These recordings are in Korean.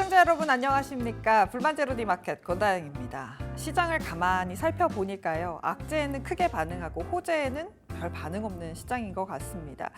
시청자 여러분 안녕하십니까? 불만제로디마켓 권다영입니다. 시장을 가만히 살펴보니까요. 악재에는 크게 반응하고 호재에는 별 반응 없는 시장인 것 같습니다.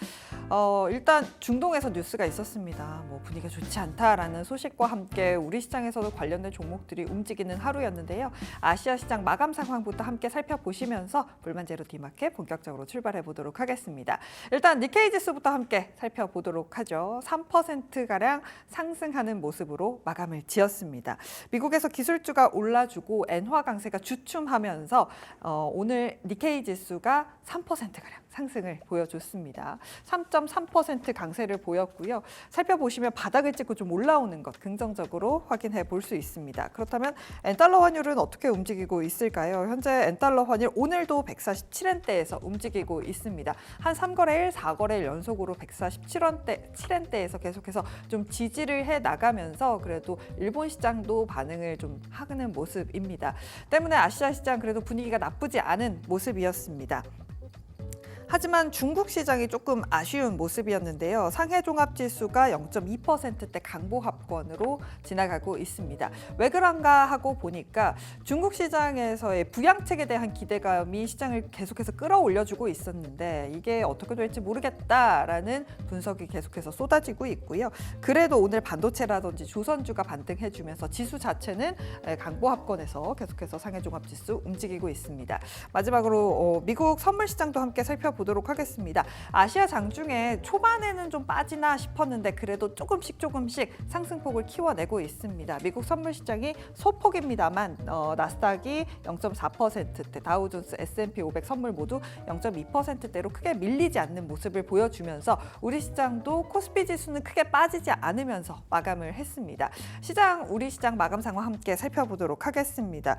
일단 중동에서 뉴스가 있었습니다. 분위기가 좋지 않다라는 소식과 함께 우리 시장에서도 관련된 종목들이 움직이는 하루였는데요. 아시아 시장 마감 상황부터 함께 살펴보시면서 불만제로디마켓 본격적으로 출발해 보도록 하겠습니다. 일단 니케이 지수부터 함께 살펴보도록 하죠. 3%가량 상승하는 모습으로 마감을 지었습니다. 미국에서 기술주가 올라주고 엔화 강세가 주춤하면서 오늘 니케이 지수가 3%가량 상승을 보여줬습니다. 3.3% 강세를 보였고요. 살펴보시면 바닥을 찍고 좀 올라오는 것 긍정적으로 확인해 볼 수 있습니다. 그렇다면 엔달러 환율은 어떻게 움직이고 있을까요? 현재 엔달러 환율 오늘도 147엔대에서 움직이고 있습니다. 한 3거래일, 4거래일 연속으로 147엔대에서 계속해서 좀 지지를 해 나가면서 그래도 일본 시장도 반응을 좀 하는 모습입니다. 때문에 아시아 시장 그래도 분위기가 나쁘지 않은 모습이었습니다. 하지만 중국 시장이 조금 아쉬운 모습이었는데요. 상해 종합지수가 0.2%대 강보합권으로 지나가고 있습니다. 왜 그런가 하고 보니까 중국 시장에서의 부양책에 대한 기대감이 시장을 계속해서 끌어올려주고 있었는데 이게 어떻게 될지 모르겠다라는 분석이 계속해서 쏟아지고 있고요. 그래도 오늘 반도체라든지 조선주가 반등해주면서 지수 자체는 강보합권에서 계속해서 상해 종합지수 움직이고 있습니다. 마지막으로 미국 선물 시장도 함께 살펴보도록 하겠습니다. 아시아 장중에 초반에는 좀 빠지나 싶었는데 그래도 조금씩 상승폭을 키워내고 있습니다. 미국 선물 시장이 소폭입니다만 나스닥이 0.4%대, 다우존스, S&P 500 선물 모두 0.2%대로 크게 밀리지 않는 모습을 보여주면서 우리 시장도 코스피 지수는 크게 빠지지 않으면서 마감을 했습니다. 우리 시장 마감 상황 함께 살펴보도록 하겠습니다.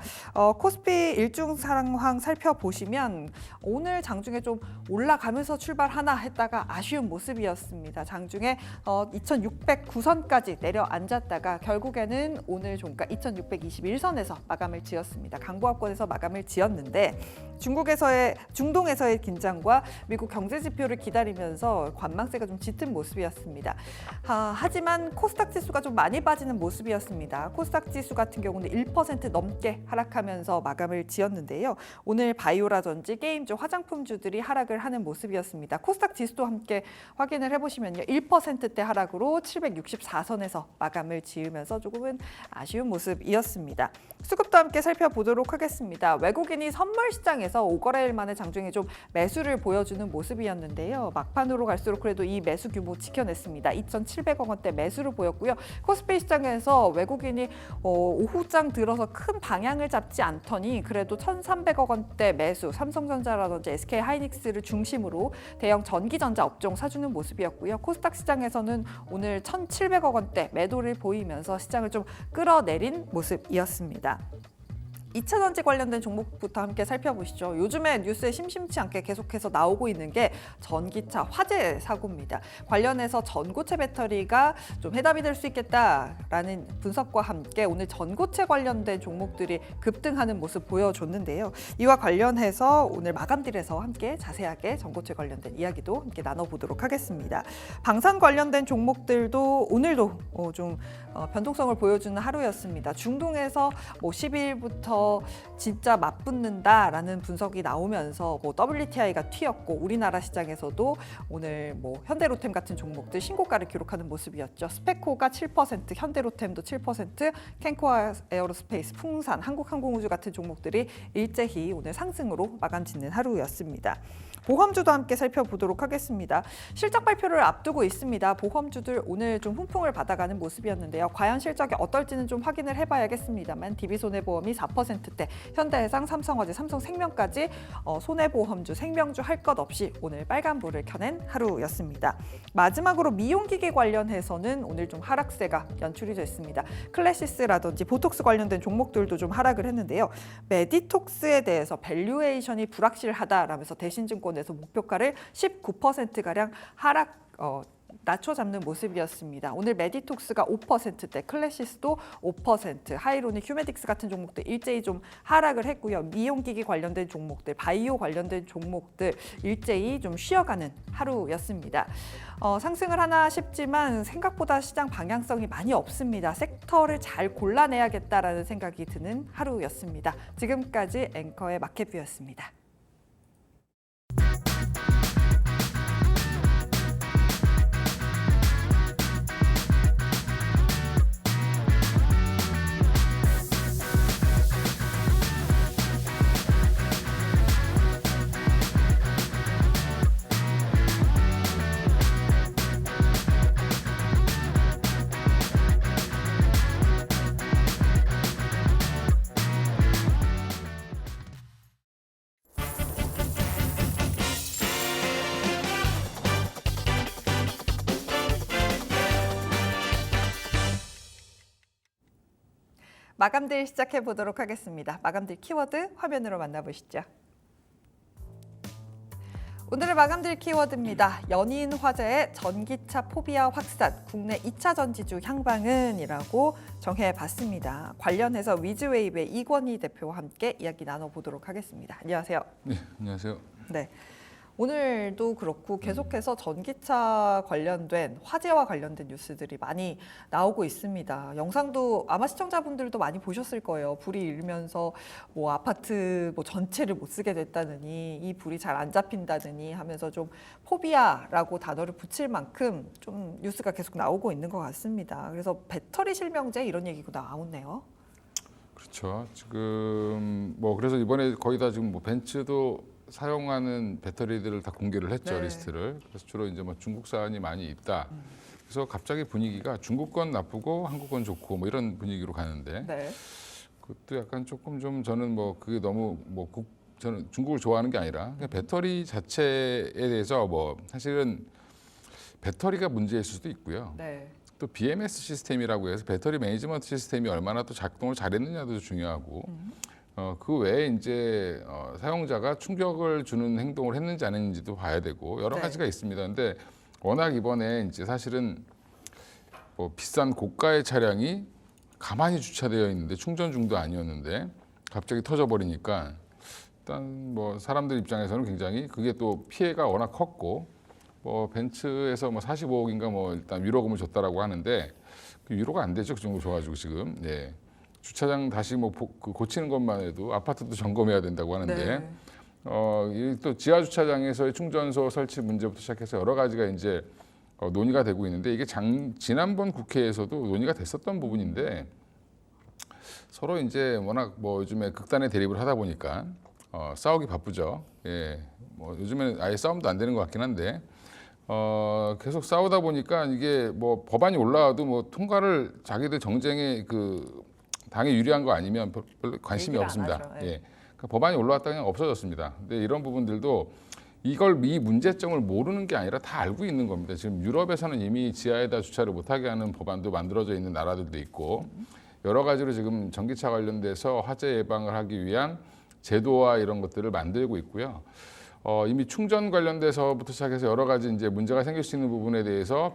코스피 일중 상황 살펴보시면 오늘 장중에 좀 올라가면서 출발하나 했다가 아쉬운 모습이었습니다. 장중에 2609선까지 내려앉았다가 결국에는 오늘 종가 2621선에서 마감을 지었습니다. 강보합권에서 마감을 지었는데 중동에서의 긴장과 미국 경제 지표를 기다리면서 관망세가 좀 짙은 모습이었습니다. 하지만 코스닥 지수가 좀 많이 빠지는 모습이었습니다. 코스닥 지수 같은 경우는 1% 넘게 하락하면서 마감을 지었는데요. 오늘 바이오라든지 게임주, 화장품주들이 하락을 하는 모습이었습니다. 코스닥 지수도 함께 확인을 해보시면요. 1%대 하락으로 764선에서 마감을 지으면서 조금은 아쉬운 모습이었습니다. 수급도 함께 살펴보도록 하겠습니다. 외국인이 선물 시장에서 5거래일 만에 장중에 좀 매수를 보여주는 모습이었는데요. 막판으로 갈수록 그래도 이 매수 규모 지켜냈습니다. 2,700억 원대 매수를 보였고요. 코스피 시장에서 외국인이 오후장 들어서 큰 방향을 잡지 않더니 그래도 1,300억 원대 매수, 삼성전자라든지 SK하이닉스를 중심으로 대형 전기전자 업종 사주는 모습이었고요. 코스닥 시장에서는 오늘 1,700억 원대 매도를 보이면서 시장을 좀 끌어내린 모습이었습니다. 2차전지 관련된 종목부터 함께 살펴보시죠. 요즘에 뉴스에 심심치 않게 계속해서 나오고 있는 게 전기차 화재 사고입니다. 관련해서 전고체 배터리가 좀 해답이 될 수 있겠다라는 분석과 함께 오늘 전고체 관련된 종목들이 급등하는 모습 보여줬는데요. 이와 관련해서 오늘 마감딜에서 함께 자세하게 전고체 관련된 이야기도 함께 나눠보도록 하겠습니다. 방산 관련된 종목들도 오늘도 좀 변동성을 보여주는 하루였습니다. 중동에서 10일부터 진짜 맞붙는다라는 분석이 나오면서 WTI가 튀었고 우리나라 시장에서도 오늘 현대로템 같은 종목들 신고가를 기록하는 모습이었죠. 스페코가 7%, 현대로템도 7%, 캔코아 에어로스페이스, 풍산, 한국항공우주 같은 종목들이 일제히 오늘 상승으로 마감 짓는 하루였습니다. 보험주도 함께 살펴보도록 하겠습니다. 실적 발표를 앞두고 있습니다. 보험주들 오늘 좀 훈풍을 받아가는 모습이었는데요. 과연 실적이 어떨지는 좀 확인을 해봐야겠습니다만 DB손해보험이 4%대, 현대해상, 삼성화재, 삼성생명까지 손해보험주, 생명주 할 것 없이 오늘 빨간불을 켜낸 하루였습니다. 마지막으로 미용기기 관련해서는 오늘 좀 하락세가 연출이 됐습니다. 클래시스라든지 보톡스 관련된 종목들도 좀 하락을 했는데요. 메디톡스에 대해서 밸류에이션이 불확실하다라면서 대신증권에서 목표가를 19%가량 낮춰잡는 모습이었습니다. 오늘 메디톡스가 5%대, 클래시스도 5%, 하이로닉, 휴메딕스 같은 종목들 일제히 좀 하락을 했고요. 미용기기 관련된 종목들, 바이오 관련된 종목들 일제히 좀 쉬어가는 하루였습니다. 상승을 하나 싶지만 생각보다 시장 방향성이 많이 없습니다. 섹터를 잘 골라내야겠다라는 생각이 드는 하루였습니다. 지금까지 앵커의 마켓뷰였습니다. 마감딜 시작해 보도록 하겠습니다. 마감딜 키워드 화면으로 만나보시죠. 오늘의 마감딜 키워드입니다. 연이은 화재의 전기차 포비아 확산, 국내 2차 전지주 향방은이라고 정해봤습니다. 관련해서 위즈웨이브의 이권희 대표와 함께 이야기 나눠보도록 하겠습니다. 안녕하세요. 네, 안녕하세요. 네. 오늘도 그렇고 계속해서 전기차 관련된 화재와 관련된 뉴스들이 많이 나오고 있습니다. 영상도 아마 시청자분들도 많이 보셨을 거예요. 불이 일면서 뭐 아파트 뭐 전체를 못 쓰게 됐다느니 이 불이 잘 안 잡힌다느니 하면서 좀 포비아라고 단어를 붙일 만큼 좀 뉴스가 계속 나오고 있는 것 같습니다. 그래서 배터리 실명제 이런 얘기가 나오네요. 그렇죠. 지금 뭐 그래서 이번에 거의 다 지금 뭐 벤츠도 사용하는 배터리들을 다 공개를 했죠. 네. 리스트를. 그래서 주로 이제 뭐 중국산이 많이 있다. 그래서 갑자기 분위기가 중국 건 나쁘고 한국 건 좋고 뭐 이런 분위기로 가는데 네. 그것도 약간 조금 좀 저는 뭐 그게 너무 뭐 저는 중국을 좋아하는 게 아니라 그냥 배터리 자체에 대해서 뭐 사실은 배터리가 문제일 수도 있고요. 네. 또 BMS 시스템이라고 해서 배터리 매니지먼트 시스템이 얼마나 또 작동을 잘했느냐도 중요하고 그 외에 이제 사용자가 충격을 주는 행동을 했는지 안 했는지도 봐야 되고 여러 네. 가지가 있습니다. 근데 워낙 이번에 이제 사실은 뭐 비싼 고가의 차량이 가만히 주차되어 있는데 충전 중도 아니었는데 갑자기 터져버리니까 일단 뭐 사람들 입장에서는 굉장히 그게 또 피해가 워낙 컸고 뭐 벤츠에서 뭐 45억인가 뭐 일단 위로금을 줬다라고 하는데 그 위로가 안 되죠. 그 정도 줘가지고 지금. 예. 주차장 다시 뭐 고치는 것만 해도 아파트도 점검해야 된다고 하는데 네. 또 지하 주차장에서의 충전소 설치 문제부터 시작해서 여러 가지가 이제 논의가 되고 있는데 이게 지난번 국회에서도 논의가 됐었던 부분인데 서로 이제 워낙 뭐 요즘에 극단의 대립을 하다 보니까 싸우기 바쁘죠. 예, 뭐 요즘에는 아예 싸움도 안 되는 것 같긴 한데 계속 싸우다 보니까 이게 뭐 법안이 올라와도 뭐 통과를 자기들 정쟁의 그 당에 유리한 거 아니면 별로 관심이 없습니다. 네. 예. 그러니까 법안이 올라왔다 그냥 없어졌습니다. 근데 이런 부분들도 이 문제점을 모르는 게 아니라 다 알고 있는 겁니다. 지금 유럽에서는 이미 지하에다 주차를 못하게 하는 법안도 만들어져 있는 나라들도 있고 여러 가지로 지금 전기차 관련돼서 화재 예방을 하기 위한 제도와 이런 것들을 만들고 있고요. 이미 충전 관련돼서부터 시작해서 여러 가지 이제 문제가 생길 수 있는 부분에 대해서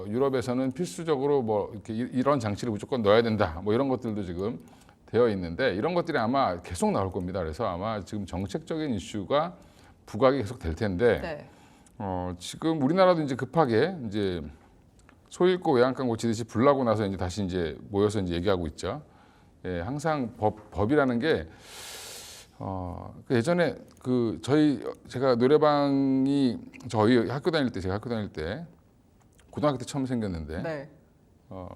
유럽에서는 필수적으로 뭐 이렇게 이런 장치를 무조건 넣어야 된다. 뭐 이런 것들도 지금 되어 있는데 이런 것들이 아마 계속 나올 겁니다. 그래서 아마 지금 정책적인 이슈가 부각이 계속 될 텐데 네. 지금 우리나라도 이제 급하게 이제 소 잃고 외양간 고치듯이 불나고 나서 이제 다시 이제 모여서 이제 얘기하고 있죠. 예, 항상 법이라는 게 예전에 제가 노래방이 저희 학교 다닐 때 고등학교 때 처음 생겼는데 네.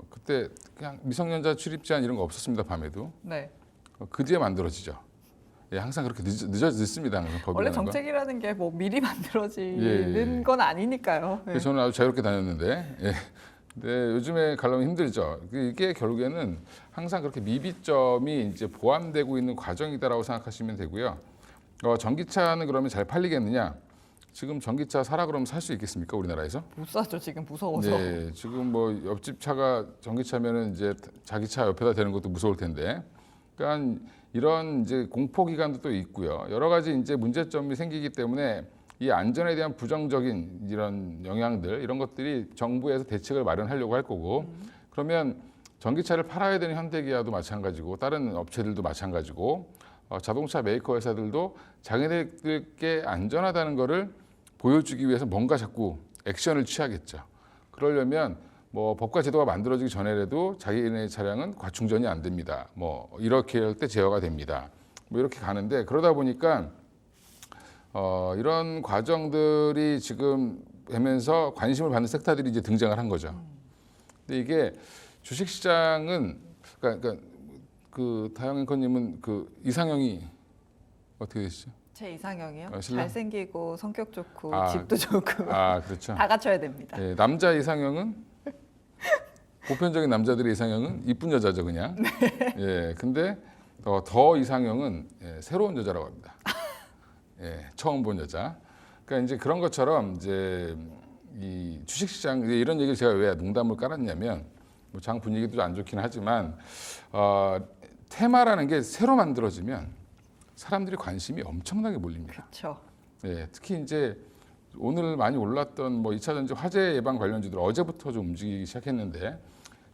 그때 그냥 미성년자 출입 제한 이런 거 없었습니다. 밤에도 네. 그 뒤에 만들어지죠. 예, 항상 그렇게 늦습니다. 항상 법이라는 원래 건. 정책이라는 게 뭐 미리 만들어지는 건 아니니까요. 네. 그래서 저는 아주 자유롭게 다녔는데, 예. 근데 요즘에 가려면 힘들죠. 이게 결국에는 항상 그렇게 미비점이 이제 보완되고 있는 과정이다라고 생각하시면 되고요. 전기차는 그러면 잘 팔리겠느냐? 지금 전기차 사라 그러면 살 수 있겠습니까, 우리나라에서? 못 사죠, 지금 무서워서. 네, 지금 뭐 옆집 차가 전기차면은 이제 자기 차 옆에다 대는 것도 무서울 텐데, 그러니까 이런 이제 공포 기간도 또 있고요. 여러 가지 이제 문제점이 생기기 때문에 이 안전에 대한 부정적인 이런 영향들 이런 것들이 정부에서 대책을 마련하려고 할 거고 그러면 전기차를 팔아야 되는 현대기아도 마찬가지고 다른 업체들도 마찬가지고 자동차 메이커 회사들도 자기네들께 안전하다는 거를 보여주기 위해서 뭔가 자꾸 액션을 취하겠죠. 그러려면 뭐 법과 제도가 만들어지기 전에라도 자기네 차량은 과충전이 안 됩니다. 뭐 이렇게 할 때 제어가 됩니다. 뭐 이렇게 가는데 그러다 보니까 이런 과정들이 지금 되면서 관심을 받는 섹터들이 이제 등장을 한 거죠. 근데 이게 주식시장은 그러니까 그 다영 앵커님은 그 이상형이 어떻게 되시죠? 제 이상형이요? 신랑? 잘생기고 성격 좋고 아, 집도 좋고 그렇죠. 다 갖춰야 됩니다. 예, 남자 이상형은 보편적인 남자들의 이상형은 이쁜 여자죠, 그냥. 예, 근데 더 이상형은 새로운 여자라고 합니다. 예, 처음 본 여자. 그러니까 이제 그런 것처럼 이제 이 주식시장 이런 얘기를 제가 왜 농담을 깔았냐면 뭐 장 분위기도 안 좋긴 하지만 테마라는 게 새로 만들어지면 사람들이 관심이 엄청나게 몰립니다. 그렇죠. 예, 특히 이제 오늘 많이 올랐던 뭐 2차 전지 화재 예방 관련주들 어제부터 좀 움직이기 시작했는데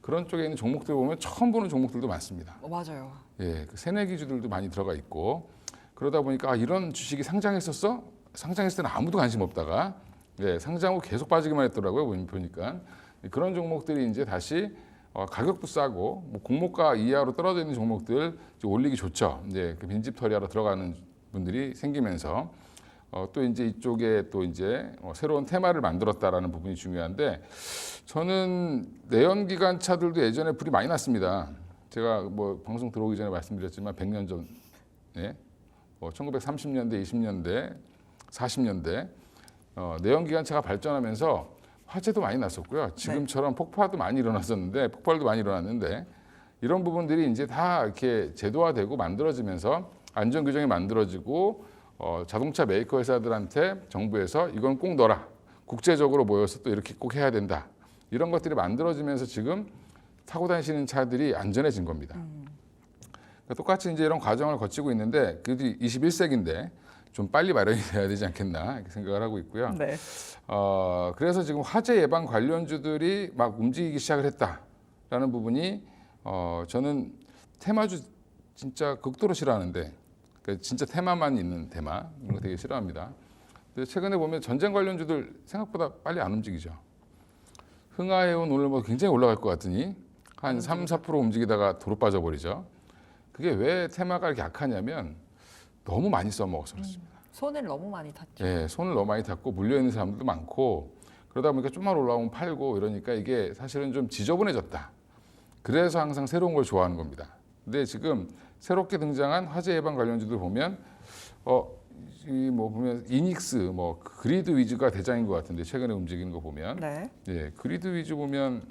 그런 쪽에 있는 종목들 보면 처음 보는 종목들도 많습니다. 맞아요. 예, 그 새내기주들도 많이 들어가 있고 그러다 보니까 이런 주식이 상장했었어? 상장했을 때는 아무도 관심 없다가 상장 후 계속 빠지기만 했더라고요. 보니까 그런 종목들이 이제 다시 가격도 싸고 뭐 공모가 이하로 떨어져 있는 종목들 올리기 좋죠. 이제 그 빈집 털이하러 들어가는 분들이 생기면서 또 이제 이쪽에 또 이제 새로운 테마를 만들었다라는 부분이 중요한데 저는 내연기관차들도 예전에 불이 많이 났습니다. 제가 뭐 방송 들어오기 전에 말씀드렸지만 100년 전에 1930년대, 20년대, 40년대 내연기관차가 발전하면서 화재도 많이 났었고요. 지금처럼 폭파도 많이 일어났었는데 폭발도 많이 일어났는데 이런 부분들이 이제 다 이렇게 제도화되고 만들어지면서 안전 규정이 만들어지고 자동차 메이커 회사들한테 정부에서 이건 꼭 넣어라. 국제적으로 모여서 또 이렇게 꼭 해야 된다. 이런 것들이 만들어지면서 지금 타고 다니시는 차들이 안전해진 겁니다. 그러니까 똑같이 이제 이런 과정을 거치고 있는데 그래도 21세기인데 좀 빨리 마련이 돼야 되지 않겠나 이렇게 생각을 하고 있고요. 네. 그래서 지금 화재 예방 관련주들이 막 움직이기 시작을 했다라는 부분이 저는 테마주 진짜 극도로 싫어하는데 그러니까 진짜 테마만 있는 테마 이런 거 되게 싫어합니다. 근데 최근에 보면 전쟁 관련주들 생각보다 빨리 안 움직이죠. 흥하해온 오늘 뭐 굉장히 올라갈 것 같으니 한 3, 4% 움직이다가 도로 빠져버리죠. 그게 왜 테마가 이렇게 약하냐면 너무 많이 써먹어서 그렇습니다. 손을 너무 많이 탔죠. 네, 손을 너무 많이 탔고 물려있는 사람들도 많고 그러다 보니까 좀만 올라오면 팔고 이러니까 이게 사실은 좀 지저분해졌다. 그래서 항상 새로운 걸 좋아하는 겁니다. 근데 지금 새롭게 등장한 화재 예방 관련주들 보면 이 뭐 보면 이닉스 뭐 그리드 위주가 대장인 것 같은데 최근에 움직이는 거 보면 네. 그리드 위주 보면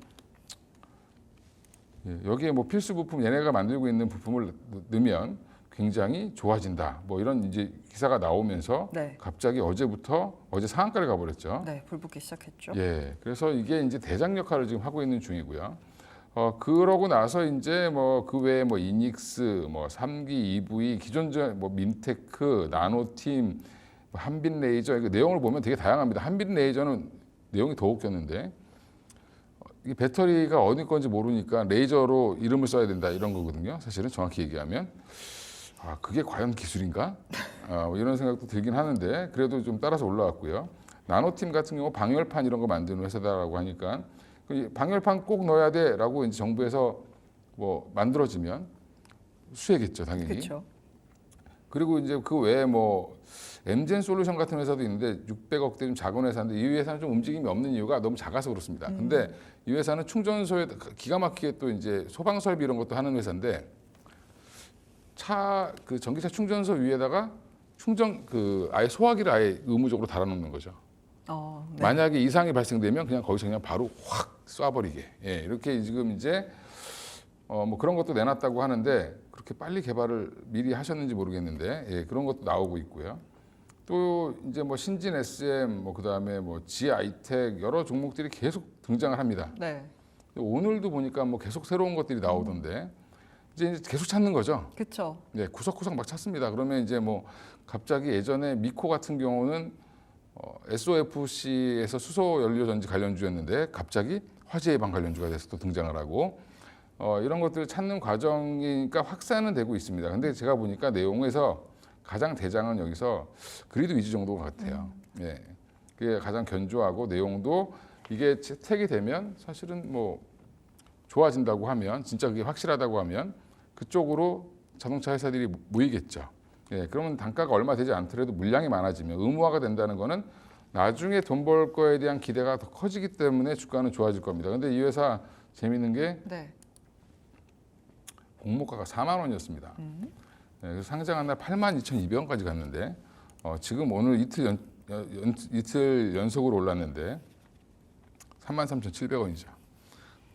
여기에 뭐 필수 부품 얘네가 만들고 있는 부품을 넣으면 굉장히 좋아진다. 뭐 이런 이제 기사가 나오면서 갑자기 어제 상한가를 가버렸죠. 네, 불붙기 시작했죠. 예, 그래서 이게 이제 대장 역할을 지금 하고 있는 중이고요. 그러고 나서 이제 뭐 그 외에 뭐 이닉스, 뭐 3기 EV, 기존 뭐 민테크, 나노팀, 뭐 한빛레이저 이거 내용을 보면 되게 다양합니다. 한빛레이저는 내용이 더 웃겼는데 이게 배터리가 어디 건지 모르니까 레이저로 이름을 써야 된다 이런 거거든요. 사실은 정확히 얘기하면 그게 과연 기술인가? 뭐 이런 생각도 들긴 하는데 그래도 좀 따라서 올라왔고요. 나노팀 같은 경우 방열판 이런 거 만드는 회사다라고 하니까 방열판 꼭 넣어야 돼라고 이제 정부에서 뭐 만들어지면 수혜겠죠, 당연히. 그렇죠. 그리고 이제 그 외에 뭐 엠젠 솔루션 같은 회사도 있는데 600억대 좀 작은 회사인데 이 회사는 좀 움직임이 없는 이유가 너무 작아서 그렇습니다. 근데 이 회사는 충전소에 기가 막히게 또 이제 소방 설비 이런 것도 하는 회사인데 그 전기차 충전소 위에다가 아예 소화기를 아예 의무적으로 달아놓는 거죠. 네. 만약에 이상이 발생되면 그냥 거기서 그냥 바로 확 쏴버리게. 이렇게 지금 이제 뭐 그런 것도 내놨다고 하는데 그렇게 빨리 개발을 미리 하셨는지 모르겠는데 그런 것도 나오고 있고요. 또 이제 뭐 신진 SM 뭐 그다음에 뭐 GI텍 여러 종목들이 계속 등장을 합니다. 네. 오늘도 보니까 뭐 계속 새로운 것들이 나오던데 이제 계속 찾는 거죠. 그렇죠. 구석구석 막 찾습니다. 그러면 이제 뭐 갑자기 예전에 미코 같은 경우는 SOFC에서 수소 연료 전지 관련주였는데 갑자기 화재 예방 관련주가 돼서 또 등장을 하고 이런 것들을 찾는 과정이니까 확산은 되고 있습니다. 근데 제가 보니까 내용에서 가장 대장은 여기서 그리드 위주 정도 같아요. 예, 그게 가장 견조하고 내용도 이게 채택이 되면 사실은 뭐 좋아진다고 하면 진짜 그게 확실하다고 하면 그쪽으로 자동차 회사들이 모이겠죠. 예, 그러면 단가가 얼마 되지 않더라도 물량이 많아지면 의무화가 된다는 거는 나중에 돈 벌 거에 대한 기대가 더 커지기 때문에 주가는 좋아질 겁니다. 근데 이 회사 재밌는 게 네. 공모가가 4만 원이었습니다. 예, 그래서 상장한 날 82,200원까지 갔는데 지금 오늘 이틀 연속으로 올랐는데 33,700원이죠.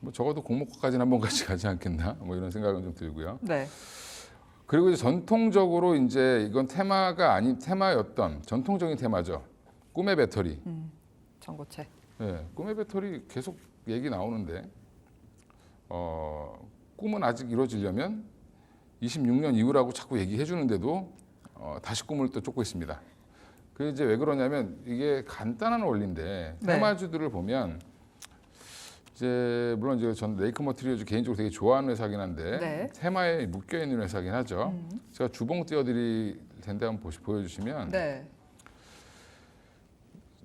뭐 적어도 공모가까지는 한번 같이 가지 않겠나? 뭐 이런 생각은 좀 들고요. 네. 그리고 이제 전통적으로 이제 이건 테마가 아닌 테마였던 전통적인 테마죠. 꿈의 배터리. 전고체. 네, 꿈의 배터리 계속 얘기 나오는데 꿈은 아직 이루어지려면 26년 이후라고 자꾸 얘기해 주는데도 다시 꿈을 또 쫓고 있습니다. 그게 이제 왜 그러냐면 이게 간단한 원리인데 네. 테마주들을 보면 이제 물론 이제 전 레이크 머티리얼즈 개인적으로 되게 좋아하는 회사긴 한데 네. 테마에 묶여 있는 회사긴 하죠. 제가 주봉 띄워드릴 텐데 한번 보여주시면 네.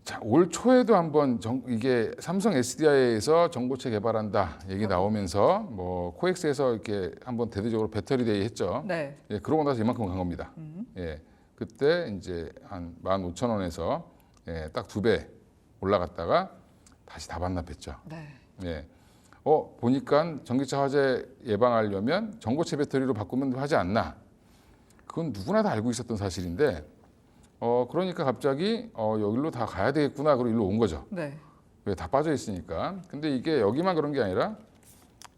자, 올 초에도 한번 이게 삼성 SDI에서 전고체 개발한다 얘기 나오면서 뭐 코엑스에서 이렇게 한번 대대적으로 배터리 데이 했죠. 네. 예, 그러고 나서 이만큼 간 겁니다. 예, 그때 이제 한 15,000원에서 예, 딱 2배 올라갔다가 다시 다 반납했죠. 네. 예. 보니까 전기차 화재 예방하려면 전고체 배터리로 바꾸면 하지 않나. 그건 누구나 다 알고 있었던 사실인데, 그러니까 갑자기 여기로 다 가야 되겠구나. 그리고 일로 온 거죠. 네. 왜 다 빠져 있으니까. 근데 이게 여기만 그런 게 아니라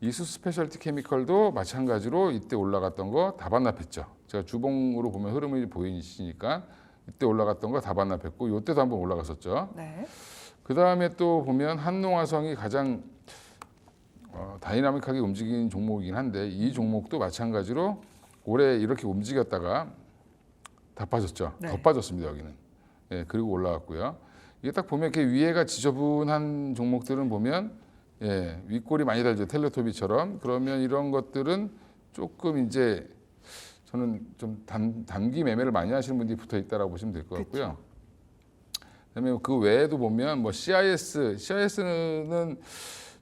이수 스페셜티 케미컬도 마찬가지로 이때 올라갔던 거 다 반납했죠. 제가 주봉으로 보면 흐름이 보이시니까 이때 올라갔던 거 다 반납했고, 이때도 한번 올라갔었죠. 네. 그 다음에 또 보면 한농화성이 가장 다이나믹하게 움직이는 종목이긴 한데 이 종목도 마찬가지로 올해 이렇게 움직였다가 다 빠졌죠. 네. 더 빠졌습니다 여기는. 예, 그리고 올라갔고요. 이게 딱 보면 이렇게 위에가 지저분한 종목들은 보면 예, 윗골이 많이 달죠. 텔레토비처럼. 그러면 이런 것들은 조금 이제 저는 좀 단기 매매를 많이 하시는 분들이 붙어 있다라고 보시면 될 것 같고요. 그다음에 그 외에도 보면 뭐 CIS는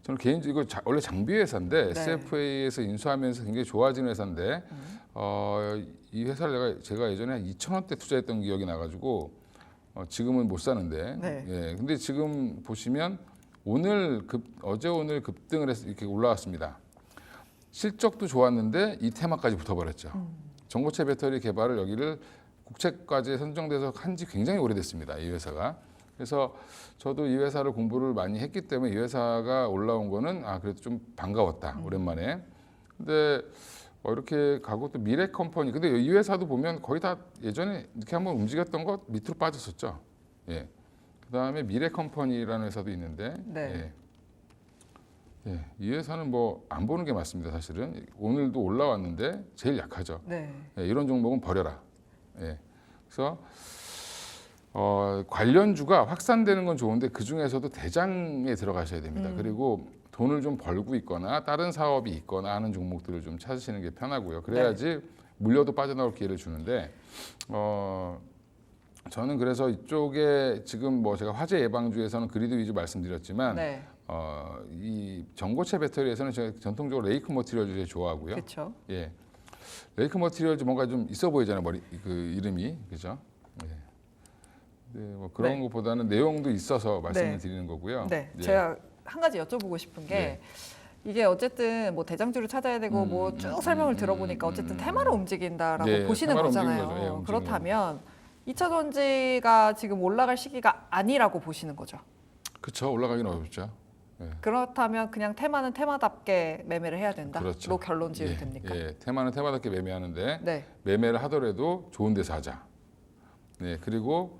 저는 개인적으로 원래 장비 회사인데 네. SFA에서 인수하면서 굉장히 좋아진 회사인데 이 회사를 제가 예전에 한 2,000원대 투자했던 기억이 나가지고 지금은 못 사는데 네. 예, 근데 지금 보시면 어제 오늘 급등을 해서 이렇게 올라왔습니다. 실적도 좋았는데 이 테마까지 붙어버렸죠. 전고체 배터리 개발을 여기를 국책과제에 선정돼서 한지 굉장히 오래됐습니다. 이 회사가. 그래서 저도 이 회사를 공부를 많이 했기 때문에 이 회사가 올라온 거는 그래도 좀 반가웠다. 오랜만에. 근데 이렇게 가고 또 미래 컴퍼니. 근데 이 회사도 보면 거의 다 예전에 이렇게 한번 움직였던 거 밑으로 빠졌었죠. 예. 그다음에 미래 컴퍼니라는 회사도 있는데 네. 예, 이 회사는 뭐 안 보는 게 맞습니다. 사실은 오늘도 올라왔는데 제일 약하죠. 네. 예, 이런 종목은 버려라. 예. 그래서 관련주가 확산되는 건 좋은데 그 중에서도 대장에 들어가셔야 됩니다. 그리고 돈을 좀 벌고 있거나 다른 사업이 있거나 하는 종목들을 좀 찾으시는 게 편하고요. 그래야지 물려도 빠져나올 기회를 주는데 저는 그래서 이쪽에 지금 뭐 제가 화재 예방주에서는 그리드 위주 말씀드렸지만 네. 이 전고체 배터리에서는 제가 전통적으로 레이크 머티리얼즈 제일 좋아하고요. 그렇죠. 예. 레이크 머티리얼즈 뭔가 좀 있어 보이잖아요. 그 이름이. 그죠? 예. 네, 뭐 그런 네. 것보다는 내용도 있어서 말씀을 네. 드리는 거고요. 네. 예. 제가 한 가지 여쭤보고 싶은 게 네. 이게 어쨌든 뭐 대장주를 찾아야 되고 뭐 쭉 설명을 들어보니까 어쨌든 테마로 움직인다라고 예, 보시는 테마로 거잖아요. 움직이는 거죠. 예, 움직이는 그렇다면 2차 전지가 지금 올라갈 시기가 아니라고 보시는 거죠. 그렇죠. 올라가기는 어렵죠. 예. 그렇다면 그냥 테마는 테마답게 매매를 해야 된다로 그렇죠. 결론 지으면 됩니까? 예, 테마는 테마답게 매매하는데 네. 매매를 하더라도 좋은 데서 하자. 네, 그리고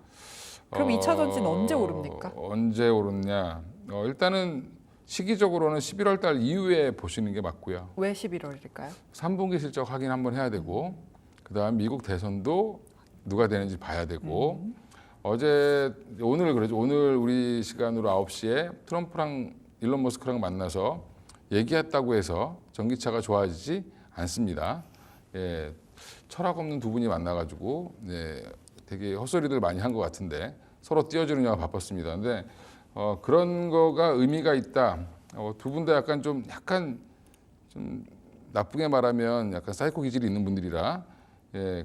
그럼 2차 전지는 언제 오릅니까? 언제 오르냐? 일단은 시기적으로는 11월 달 이후에 보시는 게 맞고요. 왜 11월일까요? 3분기 실적 확인 한번 해야 되고 그다음 미국 대선도 누가 되는지 봐야 되고 오늘 그러죠. 오늘 우리 시간으로 9시에 트럼프랑 일론 머스크랑 만나서 얘기했다고 해서 전기차가 좋아지지 않습니다. 예, 철학 없는 두 분이 만나가지고 되게 헛소리들 많이 한 것 같은데 서로 띄워주느냐가 바빴습니다. 근데 그런 거가 의미가 있다. 두 분 다 약간 좀 나쁘게 말하면 약간 사이코 기질이 있는 분들이라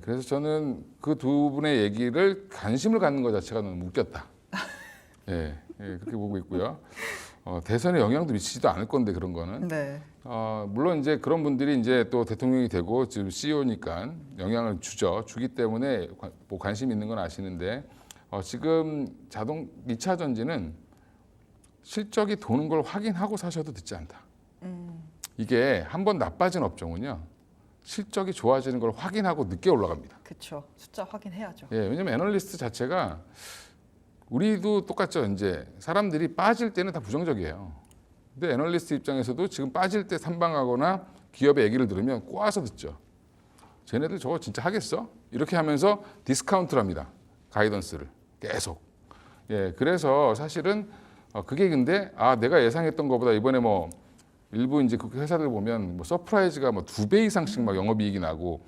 그래서 저는 그 두 분의 얘기를 관심을 갖는 것 자체가 너무 웃겼다. 그렇게 보고 있고요. 대선에 영향도 미치지도 않을 건데 그런 거는. 네. 물론 이제 그런 분들이 이제 또 대통령이 되고 지금 CEO니까 영향을 주기 때문에 뭐 관심 있는 건 아시는데 지금 자동 2차 전지는 실적이 도는 걸 확인하고 사셔도 늦지 않다. 이게 한번 나빠진 업종은요. 실적이 좋아지는 걸 확인하고 늦게 올라갑니다. 그렇죠. 숫자 확인해야죠. 왜냐면 애널리스트 자체가 우리도 똑같죠. 이제 사람들이 빠질 때는 다 부정적이에요. 근데 애널리스트 입장에서도 지금 빠질 때 선방하거나 기업의 얘기를 들으면 꼬아서 듣죠. 쟤네들 저거 진짜 하겠어? 이렇게 하면서 디스카운트를 합니다. 가이던스를 계속. 그래서 사실은 그게 근데 내가 예상했던 것보다 이번에 뭐 일부 이제 그 회사들 보면 뭐 서프라이즈가 뭐 2배 이상씩 막 영업이익이 나고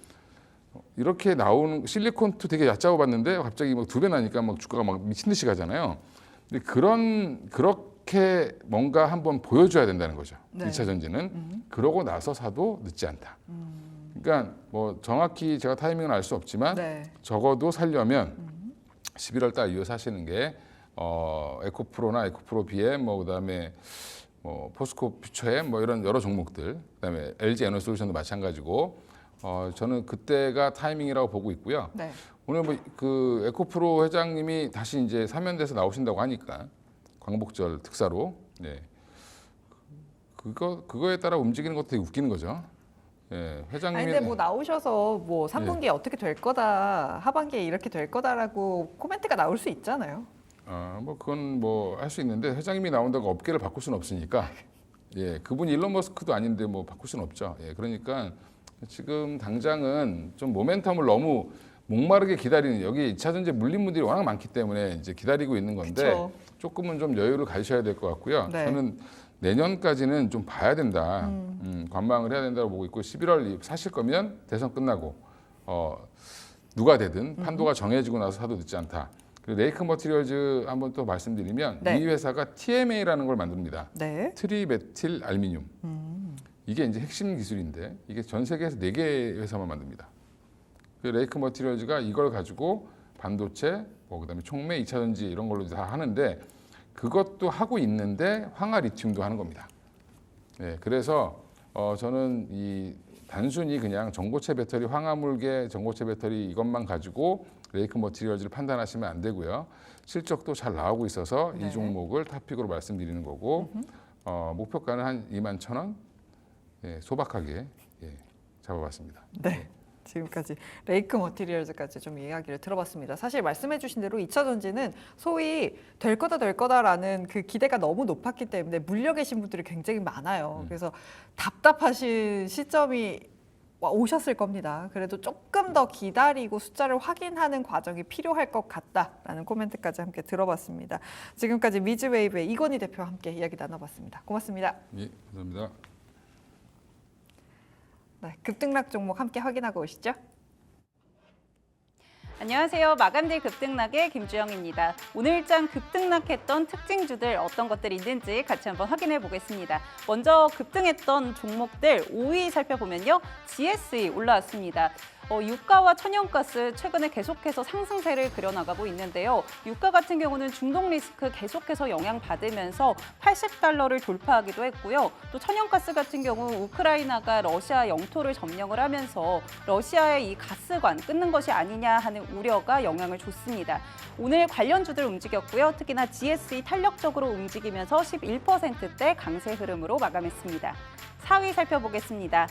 이렇게 나오는 실리콘도 되게 얕잡아 봤는데 갑자기 막 2배 나니까 막 주가가 막 미친 듯이 가잖아요. 근데 그렇게 뭔가 한번 보여줘야 된다는 거죠. 네. 2차 전지는 그러고 나서 사도 늦지 않다. 그러니까 뭐 정확히 제가 타이밍은 알 수 없지만 적어도 살려면 11월 달 이후 사시는 게 에코프로나 에코프로 BM 뭐 그다음에 뭐 포스코 퓨처엠 뭐 이런 여러 종목들 그다음에 LG 에너솔루션도 마찬가지고 저는 그때가 타이밍이라고 보고 있고요. 네. 오늘 뭐 그 에코프로 회장님이 다시 이제 사면돼서 나오신다고 하니까 광복절 특사로 그거에 따라 움직이는 것도 되게 웃기는 거죠. 회장님이 근데 뭐 나오셔서 뭐 3분기에 어떻게 될 거다, 하반기에 이렇게 될 거다라고 코멘트가 나올 수 있잖아요. 뭐 그건 뭐 할 수 있는데 회장님이 나온다고 업계를 바꿀 수는 없으니까 그분이 일론 머스크도 아닌데 뭐 바꿀 수는 없죠. 그러니까 지금 당장은 좀 모멘텀을 너무 목마르게 기다리는 여기 2차 전지 물린 분들이 워낙 많기 때문에 이제 기다리고 있는 건데 그쵸. 조금은 좀 여유를 가지셔야 될 것 같고요. 네. 저는 내년까지는 좀 봐야 된다. 관망을 해야 된다고 보고 있고 11월 사실 거면 대선 끝나고 누가 되든 판도가 정해지고 나서 사도 늦지 않다. 그리고 레이크 머티리얼즈 한번 또 말씀드리면 이 회사가 TMA라는 걸 만듭니다. 트리메틸 알미늄. 이게 이제 핵심 기술인데 이게 전 세계에서 4개 회사만 만듭니다. 그 레이크 머티리얼즈가 이걸 가지고 반도체, 뭐 그다음에 촉매, 2차 전지 이런 걸로 다 하는데 그것도 하고 있는데 황화 리튬도 하는 겁니다. 그래서 저는 이 단순히 그냥 전고체 배터리, 황화물계 전고체 배터리 이것만 가지고 레이크 머티리얼즈를 판단하시면 안 되고요. 실적도 잘 나오고 있어서 이 종목을 탑픽으로 말씀드리는 거고 목표가는 한 21,000원 소박하게 잡아봤습니다. 네. 지금까지 레이크 머티리얼즈까지 좀 이야기를 들어봤습니다. 사실 말씀해주신 대로 2차 전지는 소위 될 거다라는 그 기대가 너무 높았기 때문에 물려 계신 분들이 굉장히 많아요. 그래서 답답하신 시점이 오셨을 겁니다. 그래도 조금 더 기다리고 숫자를 확인하는 과정이 필요할 것 같다라는 코멘트까지 함께 들어봤습니다. 지금까지 미즈웨이브의 이건희 대표와 함께 이야기 나눠봤습니다. 고맙습니다. 감사합니다. 급등락 종목 함께 확인하고 오시죠. 안녕하세요. 마감딜 급등락의 김주영입니다. 오늘장 급등락했던 특징주들 어떤 것들이 있는지 같이 한번 확인해 보겠습니다. 먼저 급등했던 종목들 5위 살펴보면요. GSE 올라왔습니다. 유가와 천연가스 최근에 계속해서 상승세를 그려나가고 있는데요. 유가 같은 경우는 중동 리스크 계속해서 영향받으면서 80달러를 돌파하기도 했고요. 또 천연가스 같은 경우 우크라이나가 러시아 영토를 점령을 하면서 러시아의 이 가스관 끊는 것이 아니냐 하는 우려가 영향을 줬습니다. 오늘 관련주들 움직였고요. 특히나 GSE 탄력적으로 움직이면서 11%대 강세 흐름으로 마감했습니다. 4위 살펴보겠습니다.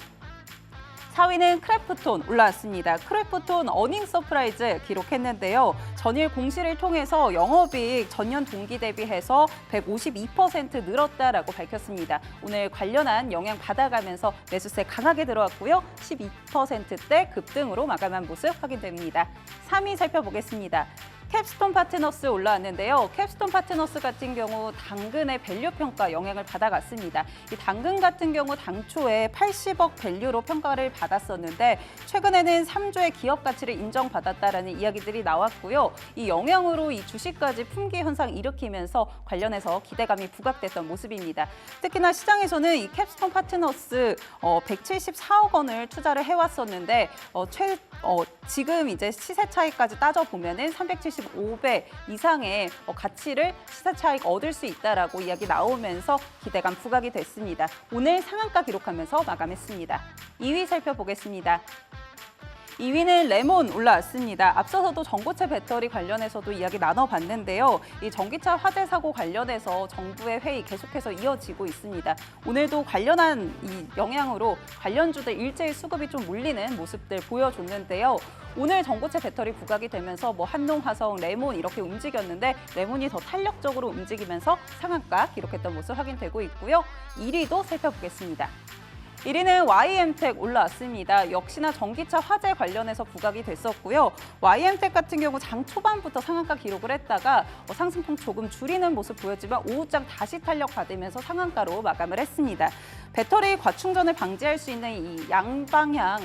4위는 크래프톤 올라왔습니다. 크래프톤 어닝 서프라이즈 기록했는데요. 전일 공시를 통해서 영업이익 전년 동기 대비해서 152% 늘었다라고 밝혔습니다. 오늘 관련한 영향 받아가면서 매수세 강하게 들어왔고요. 12%대 급등으로 마감한 모습 확인됩니다. 3위 살펴보겠습니다. 캡스톤 파트너스 올라왔는데요. 캡스톤 파트너스 같은 경우 당근의 밸류 평가 영향을 받아갔습니다. 이 당근 같은 경우 당초에 80억 밸류로 평가를 받았었는데 최근에는 3조의 기업 가치를 인정받았다라는 이야기들이 나왔고요. 이 영향으로 이 주식까지 품귀 현상 일으키면서 관련해서 기대감이 부각됐던 모습입니다. 특히나 시장에서는 이 캡스톤 파트너스 174억 원을 투자를 해왔었는데 지금 이제 시세 차익까지 따져보면은 375배 이상의 가치를 시세 차익 얻을 수 있다라고 이야기 나오면서 기대감 부각이 됐습니다. 오늘 상한가 기록하면서 마감했습니다. 2위 살펴보겠습니다. 2위는 레몬 올라왔습니다. 앞서서도 전고체 배터리 관련해서도 이야기 나눠봤는데요. 이 전기차 화재 사고 관련해서 정부의 회의 계속해서 이어지고 있습니다. 오늘도 관련한 이 영향으로 관련주들 일제히 수급이 좀 몰리는 모습들 보여줬는데요. 오늘 전고체 배터리 부각이 되면서 한농, 화성, 레몬 이렇게 움직였는데 레몬이 더 탄력적으로 움직이면서 상한가 기록했던 모습 확인되고 있고요. 1위도 살펴보겠습니다. 1위는 YM텍 올라왔습니다. 역시나 전기차 화재 관련해서 부각이 됐었고요. YM텍 같은 경우 장 초반부터 상한가 기록을 했다가 상승폭 조금 줄이는 모습 보였지만 오후장 다시 탄력 받으면서 상한가로 마감을 했습니다. 배터리 과충전을 방지할 수 있는 이 양방향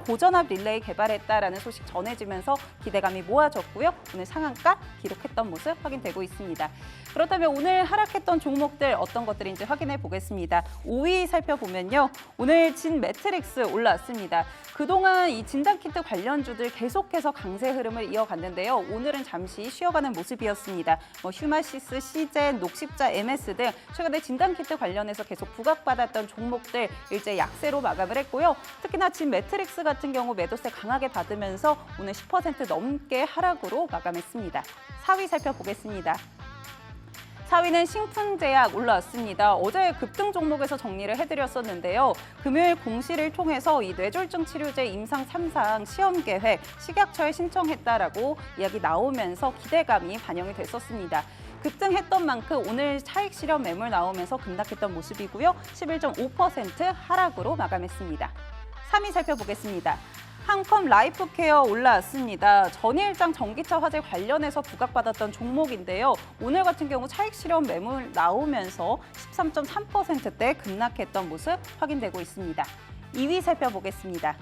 고전압 릴레이 개발했다라는 소식 전해지면서 기대감이 모아졌고요. 오늘 상한가 기록했던 모습 확인되고 있습니다. 그렇다면 오늘 하락했던 종목들 어떤 것들인지 확인해 보겠습니다. 5위 살펴보면요. 오늘 진 매트릭스 올라왔습니다. 그동안 이 진단키트 관련주들 계속해서 강세 흐름을 이어갔는데요. 오늘은 잠시 쉬어가는 모습이었습니다. 휴마시스, 시젠, 녹십자, MS 등 최근에 진단키트 관련해서 계속 부각받았던 종목들 일제 약세로 마감을 했고요. 특히나 진 매트릭스 같은 경우 매도세 강하게 받으면서 오늘 10% 넘게 하락으로 마감했습니다. 4위 살펴보겠습니다. 4위는 신풍제약 올라왔습니다. 어제 급등 종목에서 정리를 해드렸었는데요. 금요일 공시를 통해서 이 뇌졸중 치료제 임상 3상 시험 계획 식약처에 신청했다라고 이야기 나오면서 기대감이 반영이 됐었습니다. 급등했던 만큼 오늘 차익 실현 매물 나오면서 급락했던 모습이고요. 11.5% 하락으로 마감했습니다. 3위 살펴보겠습니다. 한컴 라이프케어 올라왔습니다. 전일장 전기차 화재 관련해서 부각받았던 종목인데요. 오늘 같은 경우 차익 실현 매물 나오면서 13.3%대 급락했던 모습 확인되고 있습니다. 2위 살펴보겠습니다.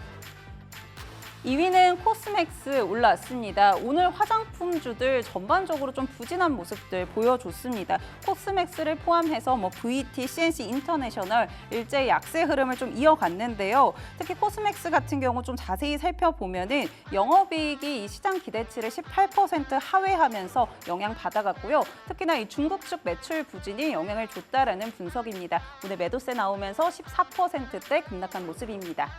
2위는 코스맥스 올라왔습니다. 오늘 화장품주들 전반적으로 좀 부진한 모습들 보여줬습니다. 코스맥스를 포함해서 VT, CNC 인터내셔널 일제히 약세 흐름을 좀 이어갔는데요. 특히 코스맥스 같은 경우 좀 자세히 살펴보면은 영업이익이 이 시장 기대치를 18% 하회하면서 영향 받아갔고요. 특히나 이 중국 측 매출 부진이 영향을 줬다라는 분석입니다. 오늘 매도세 나오면서 14%대 급락한 모습입니다.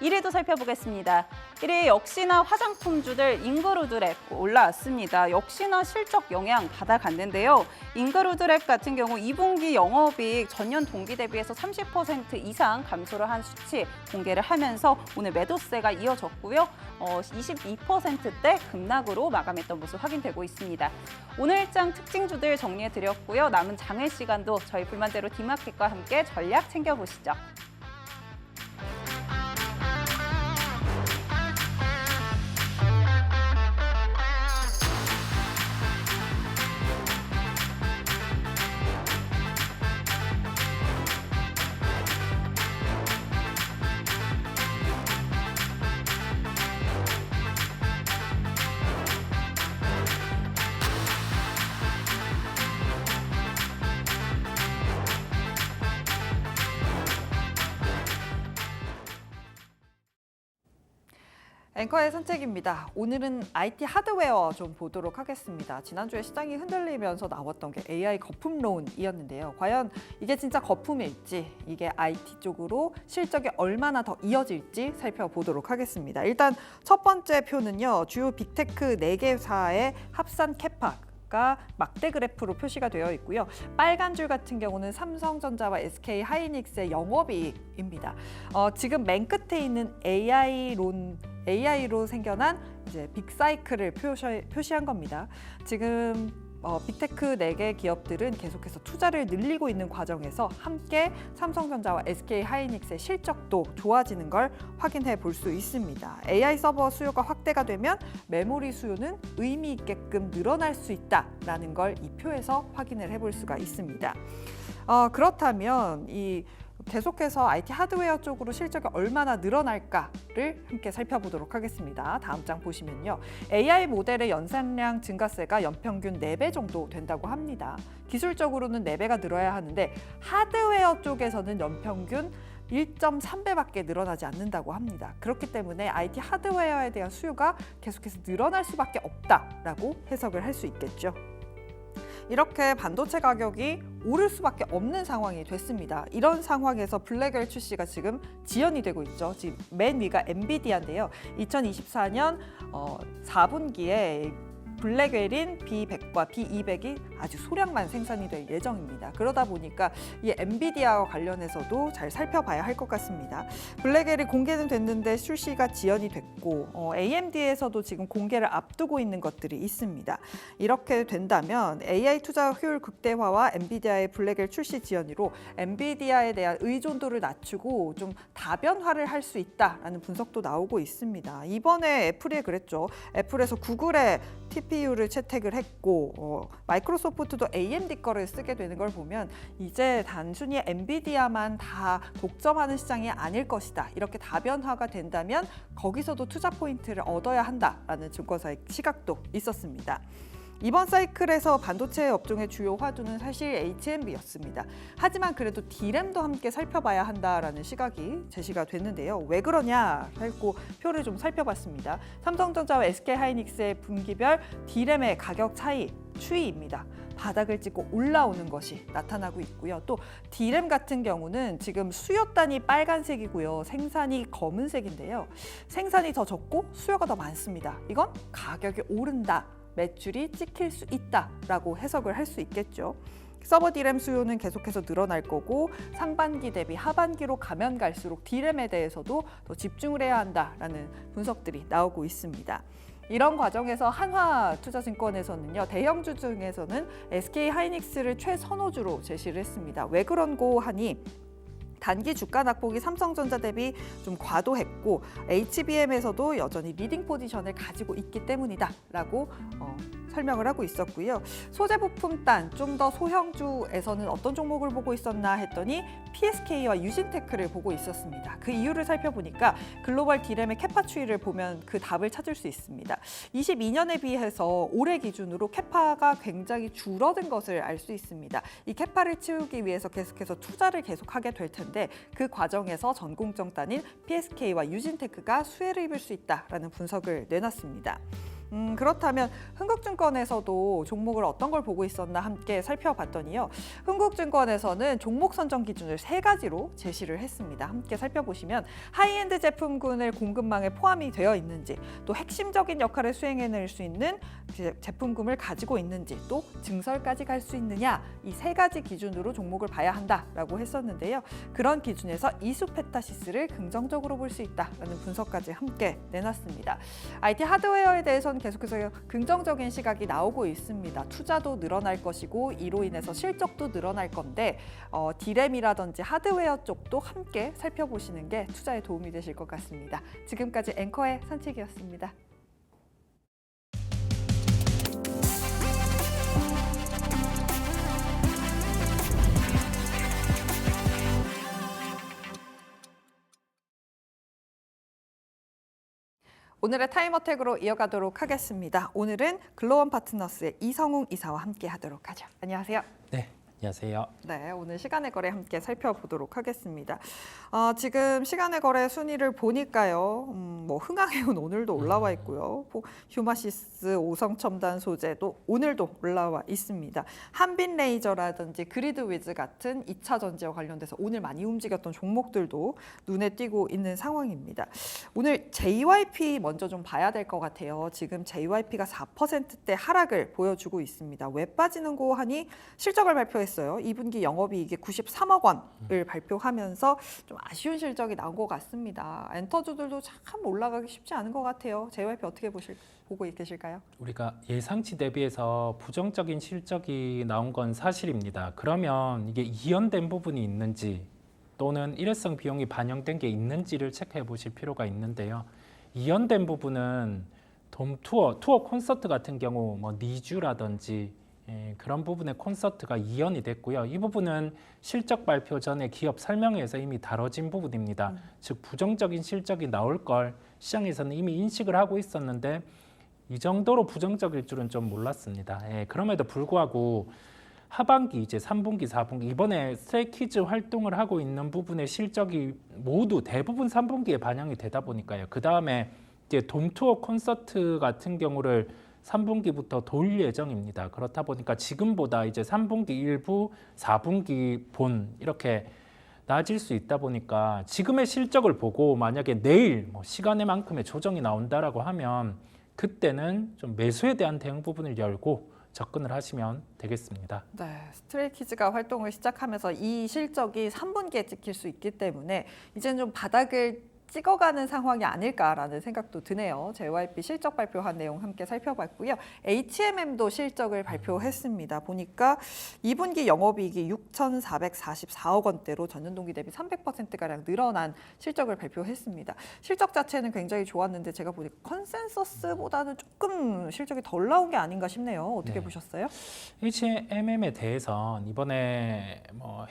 1위도 살펴보겠습니다. 1위 역시나 화장품주들 잉그루드랩 올라왔습니다. 역시나 실적 영향 받아갔는데요. 잉그루드랩 같은 경우 2분기 영업이익 전년 동기 대비해서 30% 이상 감소를 한 수치 공개를 하면서 오늘 매도세가 이어졌고요. 22%대 급락으로 마감했던 모습 확인되고 있습니다. 오늘장 특징주들 정리해드렸고요. 남은 장외 시간도 저희 불만대로 디마켓과 함께 전략 챙겨보시죠. 앵커의 산책입니다. 오늘은 IT 하드웨어 좀 보도록 하겠습니다. 지난주에 시장이 흔들리면서 나왔던 게 AI 거품론이었는데요. 과연 이게 진짜 거품일지, 이게 IT 쪽으로 실적이 얼마나 더 이어질지 살펴보도록 하겠습니다. 일단 첫 번째 표는요. 주요 빅테크 4개사의 합산 캐파 가 막대 그래프로 표시가 되어 있고요. 빨간 줄 같은 경우는 삼성전자와 SK 하이닉스의 영업이익입니다. 지금 맨 끝에 있는 AI로 생겨난 이제 빅사이클을 표시한 겁니다. 지금 빅테크 4개 기업들은 계속해서 투자를 늘리고 있는 과정에서 함께 삼성전자와 SK하이닉스의 실적도 좋아지는 걸 확인해 볼 수 있습니다. AI 서버 수요가 확대가 되면 메모리 수요는 의미 있게끔 늘어날 수 있다라는 걸 이 표에서 확인을 해볼 수가 있습니다. 그렇다면 이 계속해서 IT 하드웨어 쪽으로 실적이 얼마나 늘어날까를 함께 살펴보도록 하겠습니다. 다음 장 보시면요. AI 모델의 연산량 증가세가 연평균 4배 정도 된다고 합니다. 기술적으로는 4배가 늘어야 하는데 하드웨어 쪽에서는 연평균 1.3배밖에 늘어나지 않는다고 합니다. 그렇기 때문에 IT 하드웨어에 대한 수요가 계속해서 늘어날 수밖에 없다라고 해석을 할 수 있겠죠. 이렇게 반도체 가격이 오를 수밖에 없는 상황이 됐습니다. 이런 상황에서 블랙웰 출시가 지금 지연이 되고 있죠. 지금 맨 위가 엔비디아인데요. 2024년 4분기에 블랙웰인 B100과 B200이 아주 소량만 생산이 될 예정입니다. 그러다 보니까 이 엔비디아와 관련해서도 잘 살펴봐야 할 것 같습니다. 블랙웰이 공개는 됐는데 출시가 지연이 됐고 AMD에서도 지금 공개를 앞두고 있는 것들이 있습니다. 이렇게 된다면 AI 투자 효율 극대화와 엔비디아의 블랙웰 출시 지연으로 엔비디아에 대한 의존도를 낮추고 좀 다변화를 할 수 있다라는 분석도 나오고 있습니다. 이번에 애플이 그랬죠. 애플에서 구글의 TPU를 채택을 했고 마이크로소프트도 AMD 거를 쓰게 되는 걸 보면 이제 단순히 엔비디아만 다 독점하는 시장이 아닐 것이다. 이렇게 다변화가 된다면 거기서도 투자 포인트를 얻어야 한다라는 증권사의 시각도 있었습니다. 이번 사이클에서 반도체 업종의 주요 화두는 사실 HMB였습니다. 하지만 그래도 D램도 함께 살펴봐야 한다라는 시각이 제시가 됐는데요. 왜 그러냐 했고 표를 좀 살펴봤습니다. 삼성전자와 SK하이닉스의 분기별 D램의 가격 차이 추이입니다. 바닥을 찍고 올라오는 것이 나타나고 있고요. 또 D램 같은 경우는 지금 수요 단이 빨간색이고요. 생산이 검은색인데요. 생산이 더 적고 수요가 더 많습니다. 이건 가격이 오른다. 매출이 찍힐 수 있다라고 해석을 할 수 있겠죠. 서버 D램 수요는 계속해서 늘어날 거고 상반기 대비 하반기로 가면 갈수록 D램에 대해서도 더 집중을 해야 한다라는 분석들이 나오고 있습니다. 이런 과정에서 한화투자증권에서는요. 대형주 중에서는 SK하이닉스를 최선호주로 제시를 했습니다. 왜 그런고 하니 단기 주가 낙폭이 삼성전자 대비 좀 과도했고 HBM에서도 여전히 리딩 포지션을 가지고 있기 때문이다라고 설명을 하고 있었고요. 소재 부품 단 좀 더 소형주에서는 어떤 종목을 보고 있었나 했더니 PSK와 유진테크를 보고 있었습니다. 그 이유를 살펴보니까 글로벌 D램의 캐파 추이를 보면 그 답을 찾을 수 있습니다. 22년에 비해서 올해 기준으로 캐파가 굉장히 줄어든 것을 알 수 있습니다. 이 캐파를 채우기 위해서 계속해서 투자를 계속하게 될 텐데 그 과정에서 전공정 단인 PSK와 유진테크가 수혜를 입을 수 있다라는 분석을 내놨습니다. 그렇다면 흥국증권에서도 종목을 어떤 걸 보고 있었나 함께 살펴봤더니요. 흥국증권에서는 종목 선정 기준을 3가지로 제시를 했습니다. 함께 살펴보시면 하이엔드 제품군을 공급망에 포함이 되어 있는지, 또 핵심적인 역할을 수행해낼 수 있는 제품군을 가지고 있는지, 또 증설까지 갈 수 있느냐, 이 3가지 기준으로 종목을 봐야 한다라고 했었는데요. 그런 기준에서 이수페타시스를 긍정적으로 볼 수 있다라는 분석까지 함께 내놨습니다. IT 하드웨어에 대해서는 계속해서 긍정적인 시각이 나오고 있습니다. 투자도 늘어날 것이고 이로 인해서 실적도 늘어날 건데 D램이라든지 하드웨어 쪽도 함께 살펴보시는 게 투자에 도움이 되실 것 같습니다. 지금까지 앵커의 산책이었습니다. 오늘의 타임어택으로 이어가도록 하겠습니다. 오늘은 글로원 파트너스의 이성웅 이사와 함께 하도록 하죠. 안녕하세요. 네, 안녕하세요. 네, 오늘 시간의 거래 함께 살펴보도록 하겠습니다. 지금 시간의 거래 순위를 보니까요. 뭐 흥하해운 오늘도 올라와 있고요. 휴마시스, 오성첨단 소재도 오늘도 올라와 있습니다. 한빛레이저라든지 그리드위즈 같은 2차 전지와 관련돼서 오늘 많이 움직였던 종목들도 눈에 띄고 있는 상황입니다. 오늘 JYP 먼저 좀 봐야 될 것 같아요. 지금 JYP가 4%대 하락을 보여주고 있습니다. 왜 빠지는고 하니 실적을 발표했습니다. 올라가겠어요. 2분기 영업이익이 93억 원을 발표하면서 좀 아쉬운 실적이 나온 것 같습니다. 엔터주들도 참 올라가기 쉽지 않은 것 같아요. JYP 어떻게 보고 계실까요? 우리가 예상치 대비해서 부정적인 실적이 나온 건 사실입니다. 그러면 이게 이연된 부분이 있는지 또는 일회성 비용이 반영된 게 있는지를 체크해 보실 필요가 있는데요. 이연된 부분은 투어 콘서트 같은 경우 뭐 니쥬라든지 그런 부분의 콘서트가 이연이 됐고요. 이 부분은 실적 발표 전에 기업 설명회에서 이미 다뤄진 부분입니다. 즉 부정적인 실적이 나올 걸 시장에서는 이미 인식을 하고 있었는데 이 정도로 부정적일 줄은 좀 몰랐습니다. 그럼에도 불구하고 하반기 이제 3분기, 4분기 이번에 스트레이키즈 활동을 하고 있는 부분의 실적이 모두 대부분 3분기에 반영이 되다 보니까요. 그 다음에 이제 돔투어 콘서트 같은 경우를 3분기부터 돌 예정입니다. 그렇다 보니까 지금보다 이제 3분기 일부, 4분기 본 이렇게 낮을 수 있다 보니까 지금의 실적을 보고 만약에 내일 뭐 시간의 만큼의 조정이 나온다라고 하면 그때는 좀 매수에 대한 대응 부분을 열고 접근을 하시면 되겠습니다. 네, 스트레이키즈가 활동을 시작하면서 이 실적이 3분기에 찍힐 수 있기 때문에 이제는 좀 바닥을 찍어가는 상황이 아닐까라는 생각도 드네요. JYP 실적 발표한 내용 함께 살펴봤고요. HMM도 실적을 발표했습니다. 보니까 2분기 영업이익이 6,444억 원대로 전년 동기 대비 300%가량 늘어난 실적을 발표했습니다. 실적 자체는 굉장히 좋았는데 제가 보니까 컨센서스보다는 조금 실적이 덜 나온 게 아닌가 싶네요. 어떻게 보셨어요? HMM에 대해선 이번에 뭐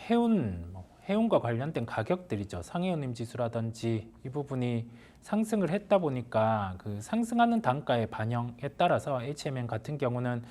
해운과 관련된 가격들이죠. 상해운임 지수라든지 이 부분이 상승을 했다 보니까 그 상승하는 단가의 반영에 따라서 HMM 같은 경우는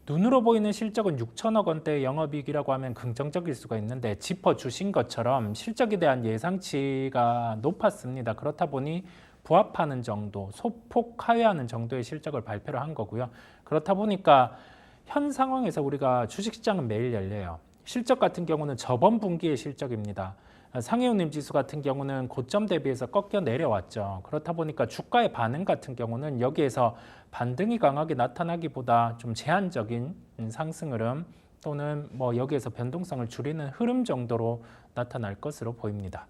눈으로 보이는 실적은 6천억 원대의 영업이익이라고 하면 긍정적일 수가 있는데 짚어주신 것처럼 실적에 대한 예상치가 높았습니다. 그렇다 보니 부합하는 정도, 소폭 하회하는 정도의 실적을 발표를 한 거고요. 그렇다 보니까 현 상황에서 우리가 주식시장은 매일 열려요. 실적 같은 경우는 저번 분기의 실적입니다. 상해운임 지수 같은 경우는 고점 대비해서 꺾여 내려왔죠. 그렇다 보니까 주가의 반응 같은 경우는 여기에서 반등이 강하게 나타나기보다 좀 제한적인 상승 흐름 또는 뭐 여기에서 변동성을 줄이는 흐름 정도로 나타날 것으로 보입니다.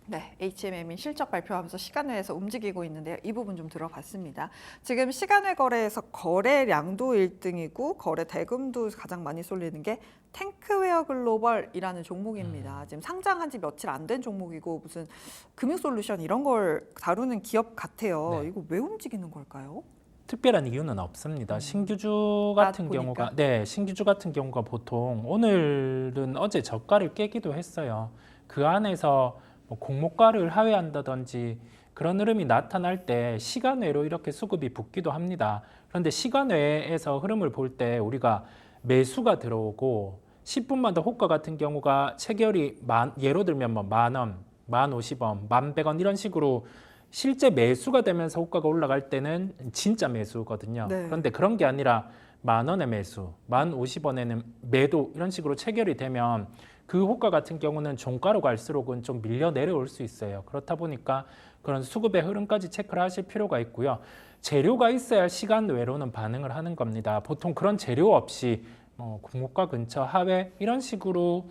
네, HMM이 실적 발표하면서 시간외에서 움직이고 있는데요. 이 부분 좀 들어봤습니다. 지금 시간외 거래에서 거래량도 1등이고 거래 대금도 가장 많이 쏠리는 게 탱크웨어 글로벌이라는 종목입니다. 지금 상장한 지 며칠 안 된 종목이고 무슨 금융 솔루션 이런 걸 다루는 기업 같아요. 네. 이거 왜 움직이는 걸까요? 특별한 이유는 없습니다. 신규주 같은 경우가 신규주 같은 경우가 보통 오늘은 어제 저가를 깨기도 했어요. 그 안에서 뭐 공모가를 하회한다든지 그런 흐름이 나타날 때 시간 외로 이렇게 수급이 붙기도 합니다. 그런데 시간 외에서 흐름을 볼 때 우리가 매수가 들어오고 10분마다 호가 같은 경우가 체결이 예로 들면 뭐 10,000원, 10,050원, 11,100원 이런 식으로 실제 매수가 되면서 호가가 올라갈 때는 진짜 매수거든요. 네. 그런데 그런 게 아니라 10,000원의 매수, 10,050원에는 매도 이런 식으로 체결이 되면 그 호가 같은 경우는 종가로 갈수록은 좀 밀려 내려올 수 있어요. 그렇다 보니까 그런 수급의 흐름까지 체크를 하실 필요가 있고요. 재료가 있어야 시간 외로는 반응을 하는 겁니다. 보통 그런 재료 없이 공모가 근처 하회 이런 식으로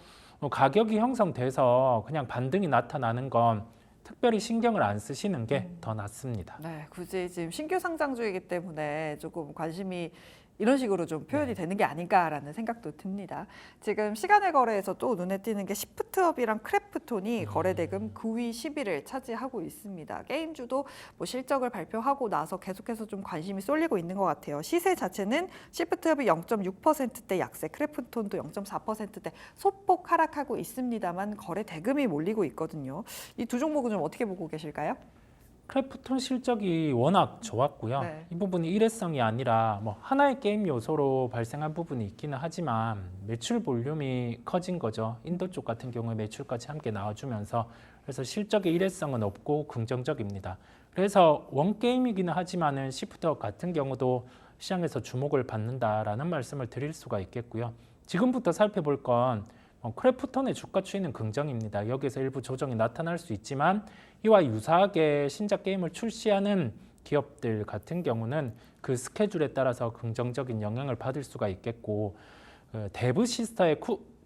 가격이 형성돼서 그냥 반등이 나타나는 건 특별히 신경을 안 쓰시는 게 더 낫습니다. 네, 굳이 지금 신규 상장주이기 때문에 조금 관심이 이런 식으로 좀 표현이 되는 게 아닌가라는 생각도 듭니다. 지금 시간외 거래에서 또 눈에 띄는 게 시프트업이랑 크래프톤이 거래 대금 9위 10위를 차지하고 있습니다. 게임주도 뭐 실적을 발표하고 나서 계속해서 좀 관심이 쏠리고 있는 것 같아요. 시세 자체는 시프트업이 0.6%대 약세, 크래프톤도 0.4%대 소폭 하락하고 있습니다만 거래 대금이 몰리고 있거든요. 이 두 종목은 좀 어떻게 보고 계실까요? 크래프톤 실적이 워낙 좋았고요. 네. 이 부분이 일회성이 아니라 뭐 하나의 게임 요소로 발생한 부분이 있기는 하지만 매출 볼륨이 커진 거죠. 인도 쪽 같은 경우에 매출까지 함께 나와주면서 그래서 실적의 일회성은 없고 긍정적입니다. 그래서 원 게임이기는 하지만은 시프트업 같은 경우도 시장에서 주목을 받는다라는 말씀을 드릴 수가 있겠고요. 지금부터 살펴볼 건 크래프톤의 주가 추이는 긍정입니다. 여기서 일부 조정이 나타날 수 있지만 이와 유사하게 신작 게임을 출시하는 기업들 같은 경우는 그 스케줄에 따라서 긍정적인 영향을 받을 수가 있겠고 데브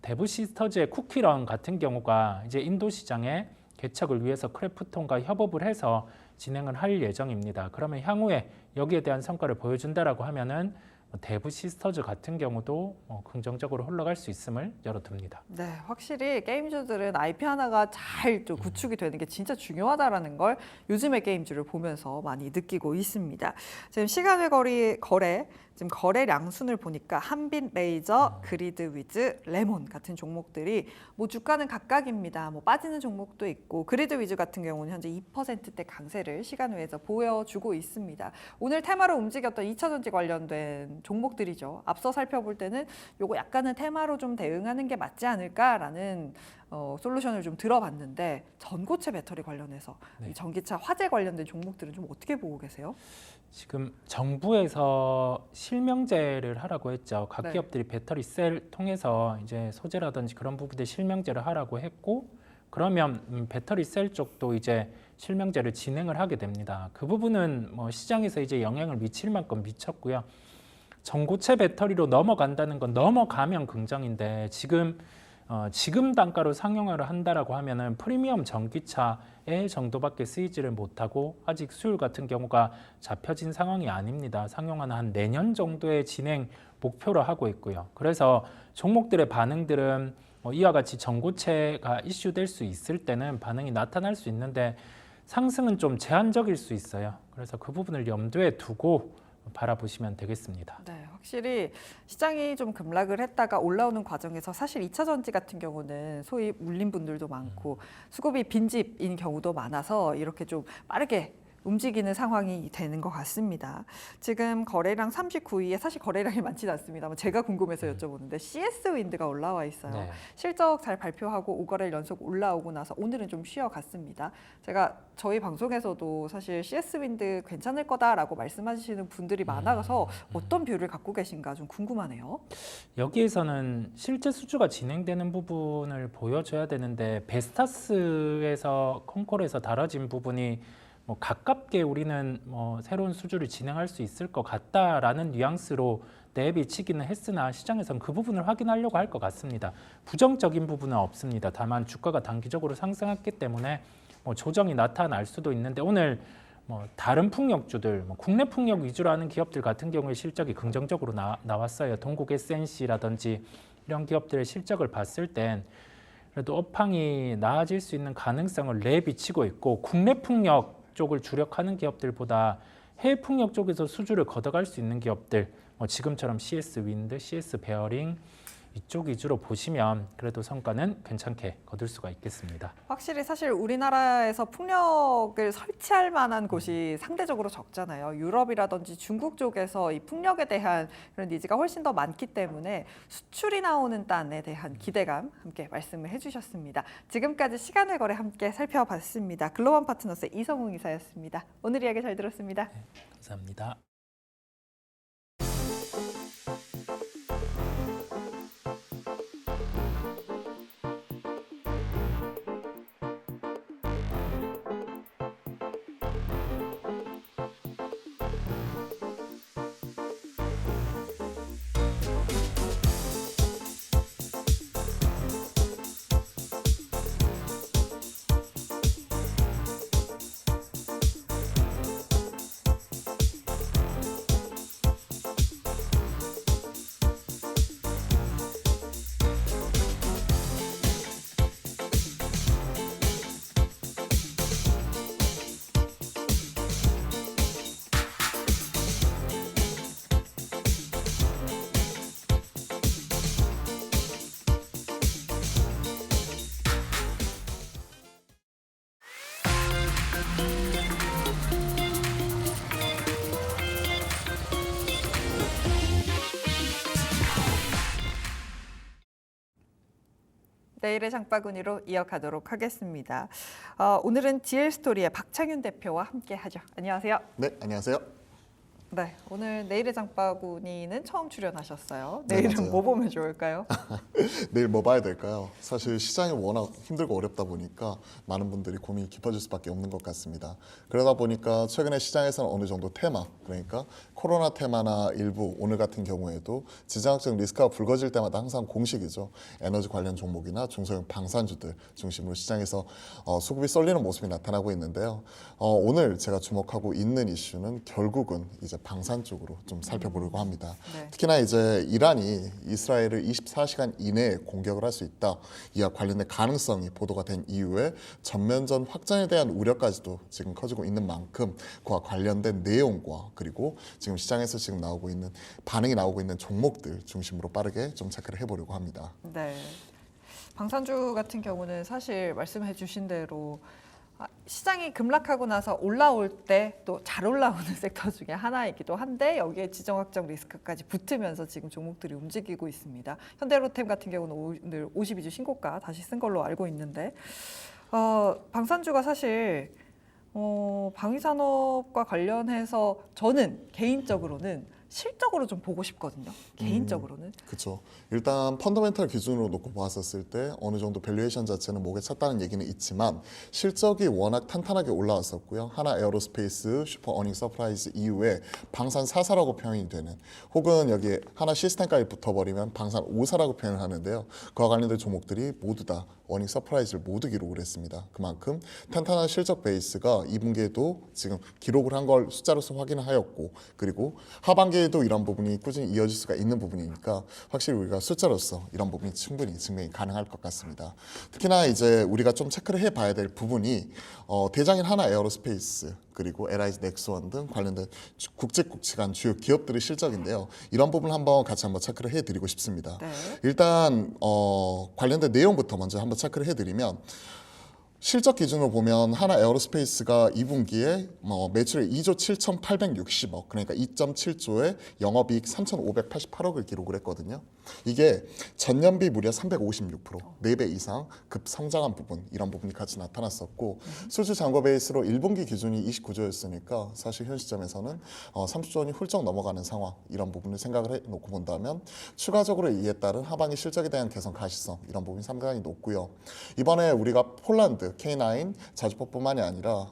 대부 시스터즈의 쿠키런 같은 경우가 이제 인도 시장에 개척을 위해서 크래프톤과 협업을 해서 진행을 할 예정입니다. 그러면 향후에 여기에 대한 성과를 보여준다라고 하면은 대부 시스터즈 같은 경우도 긍정적으로 흘러갈 수 있음을 열어둡니다. 네, 확실히 게임주들은 IP 하나가 잘 좀 구축이 되는 게 진짜 중요하다라는 걸 요즘의 게임주를 보면서 많이 느끼고 있습니다. 지금 시간의 거래, 지금 거래량 순을 보니까 한빛 레이저, 그리드 위즈, 레몬 같은 종목들이 뭐 주가는 각각입니다. 뭐 빠지는 종목도 있고 그리드 위즈 같은 경우는 현재 2%대 강세를 시간외에서 보여주고 있습니다. 오늘 테마로 움직였던 2차 전지 관련된 종목들이죠. 앞서 살펴볼 때는 요거 약간은 테마로 좀 대응하는 게 맞지 않을까라는 솔루션을 좀 들어봤는데 전고체 배터리 관련해서 네. 이 전기차 화재 관련된 종목들은 좀 어떻게 보고 계세요? 지금 정부에서 실명제를 하라고 했죠. 각 네. 기업들이 배터리 셀 통해서 이제 소재라든지 그런 부분들 실명제를 하라고 했고, 그러면 배터리 셀 쪽도 이제 실명제를 진행을 하게 됩니다. 그 부분은 뭐 시장에서 이제 영향을 미칠 만큼 미쳤고요. 전고체 배터리로 넘어간다는 건 넘어가면 긍정인데 지금 단가로 상용화를 한다라고 하면은 프리미엄 전기차의 정도밖에 쓰이지를 못하고 아직 수율 같은 경우가 잡혀진 상황이 아닙니다. 상용화는 한 내년 정도의 진행 목표로 하고 있고요. 그래서 종목들의 반응들은 이와 같이 전고체가 이슈될 수 있을 때는 반응이 나타날 수 있는데 상승은 좀 제한적일 수 있어요. 그래서 그 부분을 염두에 두고 바라보시면 되겠습니다. 네, 확실히 시장이 좀 급락을 했다가 올라오는 과정에서 사실 2차 전지 같은 경우는 소위 물린 분들도 많고 수급이 빈집인 경우도 많아서 이렇게 좀 빠르게 움직이는 상황이 되는 것 같습니다. 지금 거래량 39위에 사실 거래량이 많지는 않습니다만 제가 궁금해서 여쭤보는데 CS 윈드가 올라와 있어요. 네. 실적 잘 발표하고 5거래일 연속 올라오고 나서 오늘은 좀 쉬어갔습니다. 제가 저희 방송에서도 사실 CS 윈드 괜찮을 거다라고 말씀하시는 분들이 많아서 어떤 뷰를 갖고 계신가 좀 궁금하네요. 여기에서는 실제 수주가 진행되는 부분을 보여줘야 되는데 베스타스에서 콩콜에서 다뤄진 부분이 뭐 가깝게 우리는 뭐 새로운 수주를 진행할 수 있을 것 같다라는 뉘앙스로 내비치기는 했으나 시장에서는 그 부분을 확인하려고 할 것 같습니다. 부정적인 부분은 없습니다. 다만 주가가 단기적으로 상승했기 때문에 뭐 조정이 나타날 수도 있는데 오늘 뭐 다른 풍력주들, 뭐 국내 풍력 위주로 하는 기업들 같은 경우에 실적이 긍정적으로 나왔어요. 동국 SNC라든지 이런 기업들의 실적을 봤을 땐 그래도 업황이 나아질 수 있는 가능성을 내비치고 있고 국내 풍력 쪽을 주력하는 기업들보다 해외 풍력 쪽에서 수주를 걷어갈 수 있는 기업들, 지금처럼 CS 윈드, CS 베어링 이쪽 위주로 보시면 그래도 성과는 괜찮게 거둘 수가 있겠습니다. 확실히 사실 우리나라에서 풍력을 설치할 만한 곳이 상대적으로 적잖아요. 유럽이라든지 중국 쪽에서 이 풍력에 대한 그런 니즈가 훨씬 더 많기 때문에 수출이 나오는 딴에 대한 기대감 함께 말씀을 해주셨습니다. 지금까지 시간의 거래 함께 살펴봤습니다. 글로벌 파트너스의 이성웅 이사였습니다. 오늘 이야기 잘 들었습니다. 감사합니다. 내일의 장바구니로 이어가도록 하겠습니다. 오늘은 GL스토리의 박창윤 대표와 함께 하죠. 안녕하세요. 네, 안녕하세요. 네, 오늘 내일의 장바구니는 처음 출연하셨어요. 네, 내일은 맞아요. 뭐 보면 좋을까요? 내일 뭐 봐야 될까요? 사실 시장이 워낙 힘들고 어렵다 보니까 많은 분들이 고민이 깊어질 수밖에 없는 것 같습니다. 그러다 보니까 최근에 시장에서는 어느 정도 테마, 그러니까 코로나 테마나 일부 오늘 같은 경우에도 지정학적 리스크가 불거질 때마다 항상 공식이죠. 에너지 관련 종목이나 중소형 방산주들 중심으로 시장에서 수급이 쏠리는 모습이 나타나고 있는데요. 오늘 제가 주목하고 있는 이슈는 결국은 이제 방산 쪽으로 좀 살펴보려고 합니다. 네. 특히나 이제 이란이 이스라엘을 24시간 이내에 공격을 할 수 있다. 이와 관련된 가능성이 보도가 된 이후에 전면전 확전에 대한 우려까지도 지금 커지고 있는 만큼 그와 관련된 내용과 그리고 지금 시장에서 지금 나오고 있는 반응이 나오고 있는 종목들 중심으로 빠르게 좀 체크를 해보려고 합니다. 네. 방산주 같은 경우는 사실 말씀해 주신 대로 시장이 급락하고 나서 올라올 때 또 잘 올라오는 섹터 중에 하나이기도 한데 여기에 지정학적 리스크까지 붙으면서 지금 종목들이 움직이고 있습니다. 현대로템 같은 경우는 오늘 52주 신고가 다시 쓴 걸로 알고 있는데 방산주가 사실 방위산업과 관련해서 저는 개인적으로는 실적으로 좀 보고 싶거든요. 개인적으로는. 그렇죠. 일단 펀더멘털 기준으로 놓고 봤었을 때 어느 정도 밸류에이션 자체는 목에 찼다는 얘기는 있지만 실적이 워낙 탄탄하게 올라왔었고요. 하나 에어로스페이스 슈퍼 어닝 서프라이즈 이후에 방산 4사라고 표현이 되는 혹은 여기에 하나 시스템까지 붙어버리면 방산 5사라고 표현을 하는데요. 그와 관련된 종목들이 모두 다 어닝 서프라이즈를 모두 기록을 했습니다. 그만큼 탄탄한 실적 베이스가 2분기에도 지금 기록을 한 걸 숫자로서 확인을 하였고 그리고 하반기에도 이런 부분이 꾸준히 이어질 수가 있는 부분이니까 확실히 우리가 숫자로서 이런 부분이 충분히 증명이 가능할 것 같습니다. 특히나 이제 우리가 좀 체크를 해봐야 될 부분이 대장인 하나 에어로스페이스 그리고 LIG 넥스원 등 관련된 국제국치간 주요 기업들의 실적인데요. 이런 부분 한번 같이 한번 체크를 해드리고 싶습니다. 네. 일단 관련된 내용부터 먼저 한번 체크를 해드리면 실적 기준으로 보면 하나 에어로스페이스가 2분기에 매출액 2조 7,860억 그러니까 2.7조에 영업이익 3,588억을 기록을 했거든요. 이게 전년비 무려 356% 4배 이상 급성장한 부분 이런 부분이 같이 나타났었고 수주 잔고 베이스로 1분기 기준이 29조였으니까 사실 현 시점에서는 30조 원이 훌쩍 넘어가는 상황 이런 부분을 생각을 해놓고 본다면 추가적으로 이에 따른 하반기 실적에 대한 개선 가시성 이런 부분이 상당히 높고요. 이번에 우리가 폴란드 K9 자주포뿐만이 아니라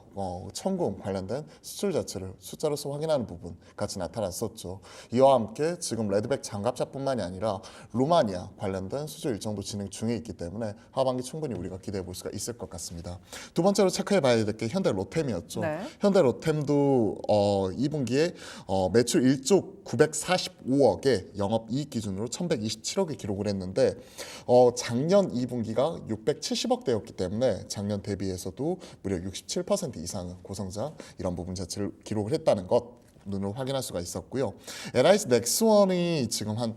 천궁 관련된 수출 자체를 숫자로서 확인하는 부분 같이 나타났었죠. 이와 함께 지금 레드백 장갑차뿐만이 아니라 루마니아 관련된 수주 일정도 진행 중에 있기 때문에 하반기 충분히 우리가 기대해 볼 수가 있을 것 같습니다. 두 번째로 체크해 봐야 될 게 현대로템이었죠. 네. 현대로템도 2분기에 매출 1조 945억에 영업이익 기준으로 1,127억을 기록을 했는데 작년 2분기가 670억대였기 때문에 작년 대비해서도 무려 67% 이상의 고성장 이런 부분 자체를 기록을 했다는 것 눈으로 확인할 수가 있었고요. LIG 넥스원이 지금 한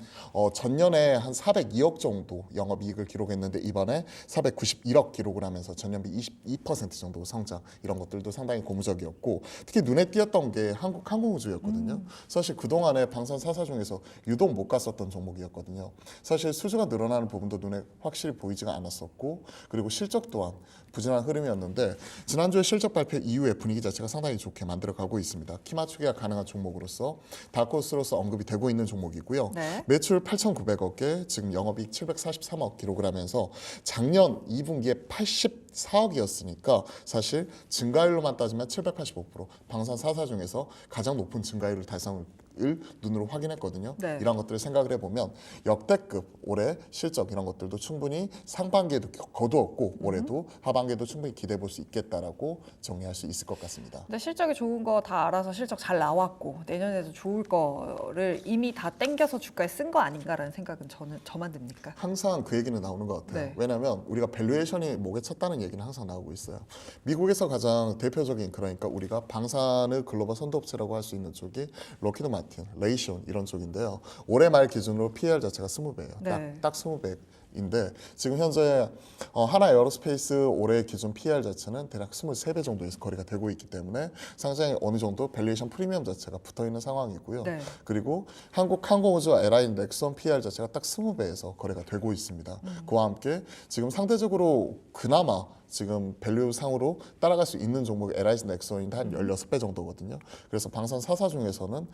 전년에 한 402억 정도 영업이익을 기록했는데 이번에 491억 기록을 하면서 전년비 22% 정도 성장 이런 것들도 상당히 고무적이었고 특히 눈에 띄었던 게 한국항공우주였거든요. 사실 그동안에 방산 4사 중에서 유독 못 갔었던 종목이었거든요. 사실 수주가 늘어나는 부분도 눈에 확실히 보이지가 않았었고 그리고 실적 또한 부진한 흐름이었는데 지난주에 실적 발표 이후에 분위기 자체가 상당히 좋게 만들어가고 있습니다. 키 맞추기가 가능한 종목으로서 다크호스로서 언급이 되고 있는 종목이고요. 네. 매출 8,900억에 지금 영업이익 743억 기록을 하면서 작년 2분기에 84억이었으니까 사실 증가율로만 따지면 785% 방산 4사 중에서 가장 높은 증가율을 달성을 눈으로 확인했거든요. 네. 이런 것들을 생각을 해보면 역대급 올해 실적 이런 것들도 충분히 상반기에도 거두었고 올해도 하반기에도 충분히 기대해 볼 수 있겠다라고 정리할 수 있을 것 같습니다. 근데 실적이 좋은 거 다 알아서 실적 잘 나왔고 내년에도 좋을 거를 이미 다 땡겨서 주가에 쓴 거 아닌가라는 생각은 저만 듭니까? 항상 그 얘기는 나오는 것 같아요. 네. 왜냐하면 우리가 밸류에이션이 목에 찼다는 얘기는 항상 나오고 있어요. 미국에서 가장 대표적인 그러니까 우리가 방산을 글로벌 선도업체라고 할 수 있는 쪽이 로키드 마틴, 레이션 이런 쪽인데요. 올해 말 기준으로 PER 자체가 20배예요. 네. 딱 20배인데 지금 현재 하나 에어로스페이스 올해 기준 PER 자체는 대략 23배 정도에서 거래가 되고 있기 때문에 상당히 어느 정도 밸류에이션 프리미엄 자체가 붙어있는 상황이고요. 네. 그리고 한국항공우주와 LIG 넥스원 PER 자체가 딱 20배에서 거래가 되고 있습니다. 그와 함께 지금 상대적으로 그나마 지금 밸류 상으로 따라갈 수 있는 종목이 LIG 넥슨인데 한 16배 정도거든요. 그래서 방산 4사 중에서는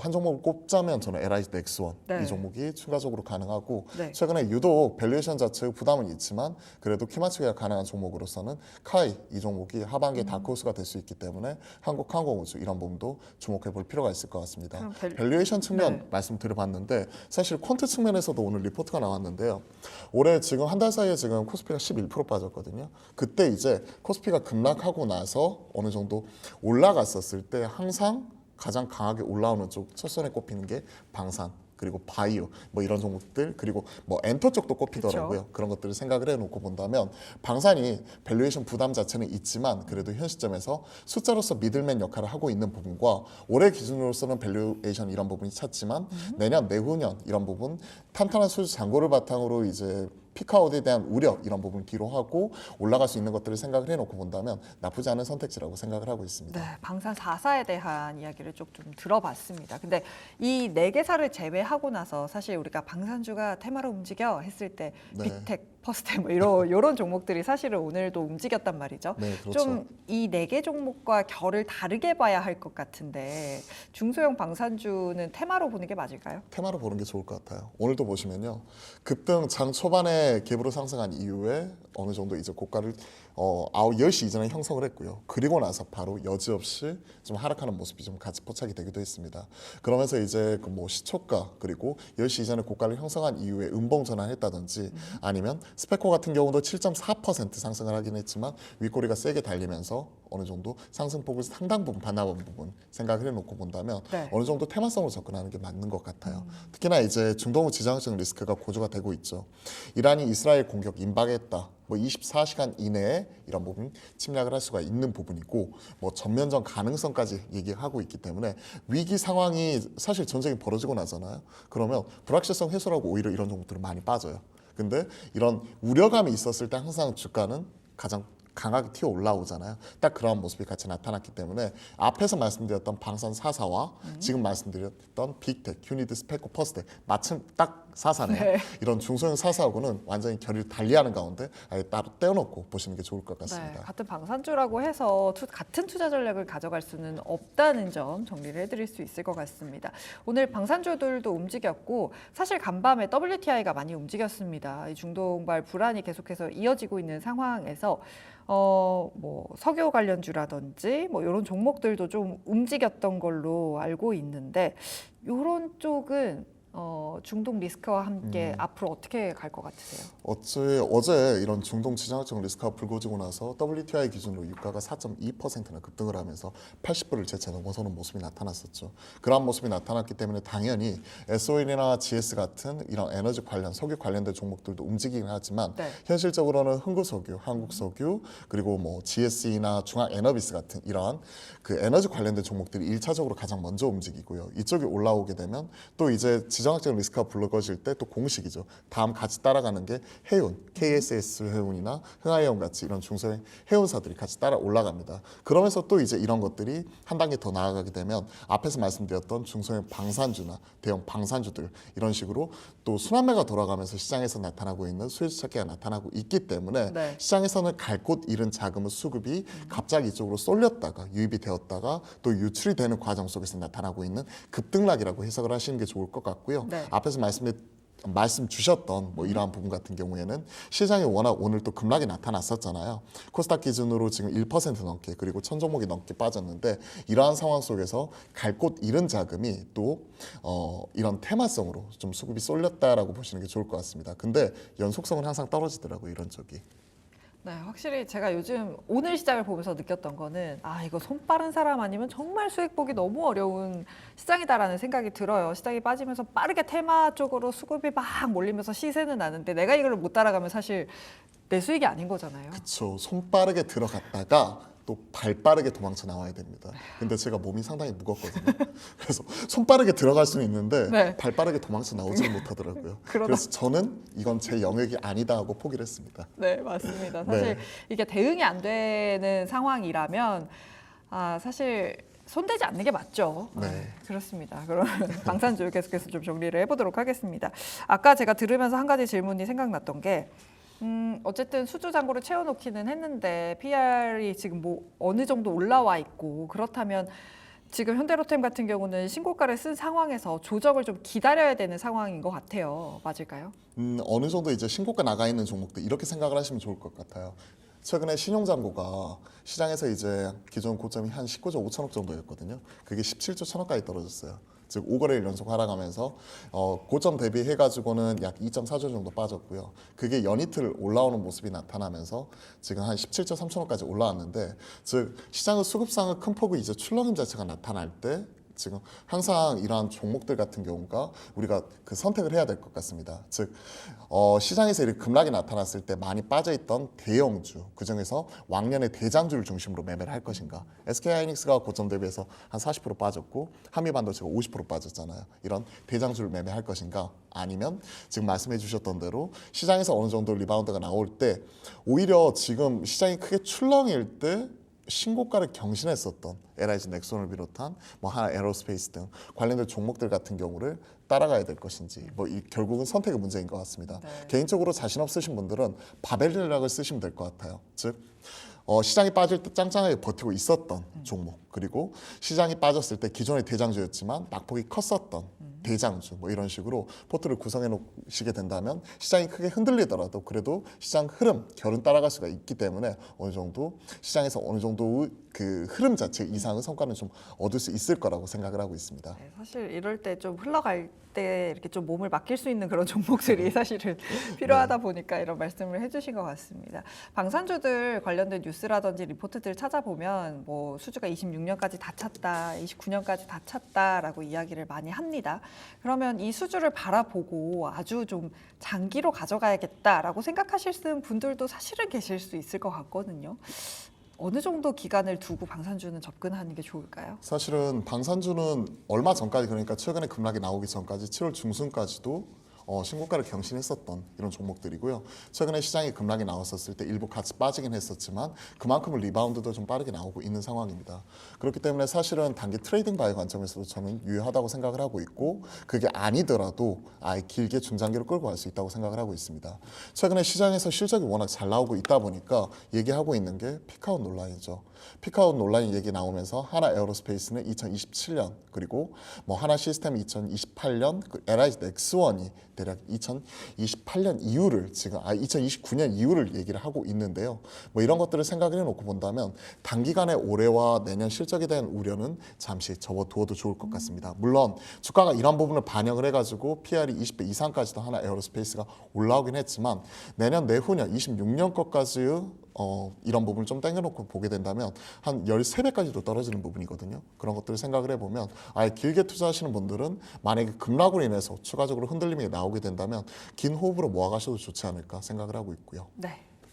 한 종목을 꼽자면 저는 LIG 넥슨 네. 이 종목이 추가적으로 가능하고 네. 최근에 유독 밸류에이션 자체의 부담은 있지만 그래도 키 맞추기가 가능한 종목으로서는 카이 이 종목이 하반기에 다크호스가 될 수 있기 때문에 한국항공우주 이런 부분도 주목해 볼 필요가 있을 것 같습니다. 그럼 밸류에이션 측면 네. 말씀드려봤는데 사실 퀀트 측면에서도 오늘 리포트가 나왔는데요. 올해 지금 한 달 사이에 지금 코스피가 11% 빠졌거든요. 그때 이제 코스피가 급락하고 나서 어느 정도 올라갔었을 때 항상 가장 강하게 올라오는 쪽 첫선에 꼽히는 게 방산 그리고 바이오 뭐 이런 종목들 그리고 뭐 엔터 쪽도 꼽히더라고요. 그쵸. 그런 것들을 생각을 해놓고 본다면 방산이 밸류에이션 부담 자체는 있지만 그래도 현 시점에서 숫자로서 미들맨 역할을 하고 있는 부분과 올해 기준으로서는 밸류에이션 이런 부분이 찼지만 내년 내후년 이런 부분 탄탄한 수주 잔고를 바탕으로 이제 피크아웃에 대한 우려 이런 부분 뒤로 하고 올라갈 수 있는 것들을 생각을 해놓고 본다면 나쁘지 않은 선택지라고 생각을 하고 있습니다. 네, 방산 4사에 대한 이야기를 좀 들어봤습니다. 근데 이 4개사를 제외하고 나서 사실 우리가 방산주가 테마로 움직여 했을 때 네. 빅텍, 퍼스텍 뭐 이런 종목들이 사실은 오늘도 움직였단 말이죠. 네, 그렇죠. 좀 이 4개 종목과 결을 다르게 봐야 할 것 같은데 중소형 방산주는 테마로 보는 게 맞을까요? 테마로 보는 게 좋을 것 같아요. 오늘도 보시면요. 급등 장 초반에 갭으로 상승한 이후에 어느 정도 이제 고가를 10시 이전에 형성을 했고요. 그리고 나서 바로 여지없이 좀 하락하는 모습이 좀 같이 포착이 되기도 했습니다. 그러면서 이제 그 뭐 시초가 그리고 10시 이전에 고가를 형성한 이후에 음봉 전환했다든지 아니면 스페코 같은 경우도 7.4% 상승을 하긴 했지만 윗꼬리가 세게 달리면서 어느 정도 상승폭을 상당 부분 반납한 부분 생각을 해놓고 본다면 네. 어느 정도 테마성으로 접근하는 게 맞는 것 같아요. 특히나 이제 중동 후 지정학적 리스크가 고조가 되고 있죠. 이란이 이스라엘 공격 임박했다. 뭐 24시간 이내에 이런 부분 침략을 할 수가 있는 부분이고 뭐 전면전 가능성까지 얘기하고 있기 때문에 위기 상황이 사실 전쟁이 벌어지고 나잖아요. 그러면 불확실성 해소라고 오히려 이런 종목들은 많이 빠져요. 근데 이런 우려감이 있었을 때 항상 주가는 가장 강하게 튀어 올라오잖아요. 딱 그런 모습이 같이 나타났기 때문에 앞에서 말씀드렸던 방산 4사와 지금 말씀드렸던 빅텍, 휴니드, 스페코, 퍼스텍 마침 딱 4사네요. 네. 이런 중소형 4사하고는 완전히 결을 달리하는 가운데 아예 따로 떼어놓고 보시는 게 좋을 것 네, 같습니다. 같은 방산주라고 해서 같은 투자 전략을 가져갈 수는 없다는 점 정리를 해드릴 수 있을 것 같습니다. 오늘 방산주들도 움직였고 사실 간밤에 WTI가 많이 움직였습니다. 이 중동발 불안이 계속해서 이어지고 있는 상황에서 뭐 석유 관련주라든지 뭐 이런 종목들도 좀 움직였던 걸로 알고 있는데 이런 쪽은 중동 리스크와 함께 앞으로 어떻게 갈 것 같으세요? 어제 이런 중동 지정학적 리스크가 불거지고 나서 WTI 기준으로 유가가 4.2%나 급등을 하면서 80불을 재차 넘어서는 모습이 나타났었죠. 그런 모습이 나타났기 때문에 당연히 SOL이나 GS 같은 이런 에너지 관련, 석유 관련된 종목들도 움직이긴 하지만 네. 현실적으로는 흥구석유, 한국석유 그리고 뭐 GSE나 중앙에너비스 같은 이러한 그 에너지 관련된 종목들이 1차적으로 가장 먼저 움직이고요. 이쪽이 올라오게 되면 또 이제 지정학적 리스크가 불거질 때 또 공식이죠. 다음 같이 따라가는 게 해운, KSS 해운이나 흥하해운 같이 이런 중소형 해운사들이 같이 따라 올라갑니다. 그러면서 또 이제 이런 것들이 한 단계 더 나아가게 되면 앞에서 말씀드렸던 중소형 방산주나 대형 방산주들 이런 식으로 또 순환매가 돌아가면서 시장에서 나타나고 있는 수혜주 찾기가 나타나고 있기 때문에 네. 시장에서는 갈 곳 잃은 자금의 수급이 갑자기 이쪽으로 쏠렸다가 유입이 되었다가 또 유출이 되는 과정 속에서 나타나고 있는 급등락이라고 해석을 하시는 게 좋을 것 같고요. 네. 앞에서 말씀 주셨던 뭐 이러한 부분 같은 경우에는 시장이 워낙 오늘 또 급락이 나타났었잖아요. 코스닥 기준으로 지금 1% 넘게 그리고 1000종목이 넘게 빠졌는데 이러한 상황 속에서 갈 곳 잃은 자금이 또 이런 테마성으로 좀 수급이 쏠렸다라고 보시는 게 좋을 것 같습니다. 근데 연속성은 항상 떨어지더라고요. 이런 쪽이. 네, 확실히 제가 요즘 오늘 시장을 보면서 느꼈던 거는 이거 손 빠른 사람 아니면 정말 수익 보기 너무 어려운 시장이다라는 생각이 들어요. 시장이 빠지면서 빠르게 테마 쪽으로 수급이 막 몰리면서 시세는 나는데 내가 이걸 못 따라가면 사실 내 수익이 아닌 거잖아요. 그렇죠. 손 빠르게 들어갔다가 또 발 빠르게 도망쳐 나와야 됩니다. 근데 제가 몸이 상당히 무겁거든요. 그래서 손 빠르게 들어갈 수는 있는데 네. 발 빠르게 도망쳐 나오지는 못하더라고요. 그러다- 그래서 저는 이건 제 영역이 아니다 하고 포기를 했습니다. 네, 맞습니다. 사실 네. 이게 대응이 안 되는 상황이라면 사실 손대지 않는 게 맞죠. 네. 그렇습니다. 그럼 방산주 계속해서 좀 정리를 해보도록 하겠습니다. 아까 제가 들으면서 한 가지 질문이 생각났던 게 어쨌든 수주 잔고를 채워놓기는 했는데 PR이 지금 뭐 어느 정도 올라와 있고 그렇다면 지금 현대로템 같은 경우는 신고가를 쓴 상황에서 조정을 좀 기다려야 되는 상황인 것 같아요. 맞을까요? 어느 정도 이제 신고가 나가 있는 종목들 이렇게 생각을 하시면 좋을 것 같아요. 최근에 신용잔고가 시장에서 이제 기존 고점이 한 19조 5천억 정도였거든요. 그게 17조 1천억까지 떨어졌어요. 즉 5거래일 연속 하락하면서 고점 대비해가지고는 약 2.4조 정도 빠졌고요. 그게 연이틀 올라오는 모습이 나타나면서 지금 한 17조 3천억까지 올라왔는데, 즉 시장의 수급상의 큰 폭의 이제 출렁임 자체가 나타날 때 지금 항상 이러한 종목들 같은 경우가 우리가 그 선택을 해야 될 것 같습니다. 즉 시장에서 이렇게 급락이 나타났을 때 많이 빠져있던 대형주, 그중에서 왕년의 대장주를 중심으로 매매를 할 것인가. SK하이닉스가 고점 대비해서 한 40% 빠졌고 한미반도체가 50% 빠졌잖아요. 이런 대장주를 매매할 것인가, 아니면 지금 말씀해 주셨던 대로 시장에서 어느 정도 리바운드가 나올 때 오히려 지금 시장이 크게 출렁일 때 신고가를 경신했었던 LIG 넥슨을 비롯한 뭐 하나 에어로스페이스 등 관련된 종목들 같은 경우를 따라가야 될 것인지, 결국은 선택의 문제인 것 같습니다. 네. 개인적으로 자신 없으신 분들은 바벨 전략을 쓰시면 될 것 같아요. 즉 시장이 빠질 때 짱짱하게 버티고 있었던 종목, 그리고 시장이 빠졌을 때 기존의 대장주였지만 낙폭이 컸었던 대장주, 뭐 이런 식으로 포트를 구성해 놓으시게 된다면 시장이 크게 흔들리더라도 그래도 시장 흐름, 결은 따라갈 수가 있기 때문에 어느 정도 시장에서 어느 정도의 그 흐름 자체 이상의 성과는 좀 얻을 수 있을 거라고 생각을 하고 있습니다. 네, 사실 이럴 때 좀 흘러갈 때 이렇게 좀 몸을 맡길 수 있는 그런 종목들이 사실은 필요하다 보니까 이런 말씀을 해주신 것 같습니다. 방산주들 관련된 뉴스라든지 리포트들 찾아보면 뭐 수주가 26년까지 다 찼다, 29년까지 다 찼다라고 이야기를 많이 합니다. 그러면 이 수주를 바라보고 아주 좀 장기로 가져가야겠다라고 생각하실 분들도 사실은 계실 수 있을 것 같거든요. 어느 정도 기간을 두고 방산주는 접근하는 게 좋을까요? 사실은 방산주는 얼마 전까지, 그러니까 최근에 급락이 나오기 전까지 7월 중순까지도 신고가를 경신했었던 이런 종목들이고요. 최근에 시장에 급락이 나왔었을 때 일부 같이 빠지긴 했었지만 그만큼은 리바운드도 좀 빠르게 나오고 있는 상황입니다. 그렇기 때문에 사실은 단기 트레이딩 바이 관점에서도 저는 유효하다고 생각을 하고 있고, 그게 아니더라도 아예 길게 중장기로 끌고 갈 수 있다고 생각을 하고 있습니다. 최근에 시장에서 실적이 워낙 잘 나오고 있다 보니까 얘기하고 있는 게 피크아웃 논란이죠. 피크아웃 논란이 얘기 나오면서 하나 에어로스페이스는 2027년, 그리고 뭐 하나 시스템 2028년, 그 LIG 넥스원이 대략 2028년 이후를 지금 2029년 이후를 얘기를 하고 있는데요. 뭐 이런 것들을 생각을 해놓고 본다면 단기간에 올해와 내년 실적에 대한 우려는 잠시 접어두어도 좋을 것 같습니다. 물론 주가가 이런 부분을 반영을 해가지고 PR이 20배 이상까지도 하나 에어로스페이스가 올라오긴 했지만 내년 내후년 26년 것까지의 이런 부분을 좀 땡겨놓고 보게 된다면 한 13배까지도 떨어지는 부분이거든요. 그런 것들을 생각을 해보면 아예 길게 투자하시는 분들은 만약에 급락으로 인해서 추가적으로 흔들림이 나오게 된다면 긴 호흡으로 모아가셔도 좋지 않을까 생각을 하고 있고요. 네.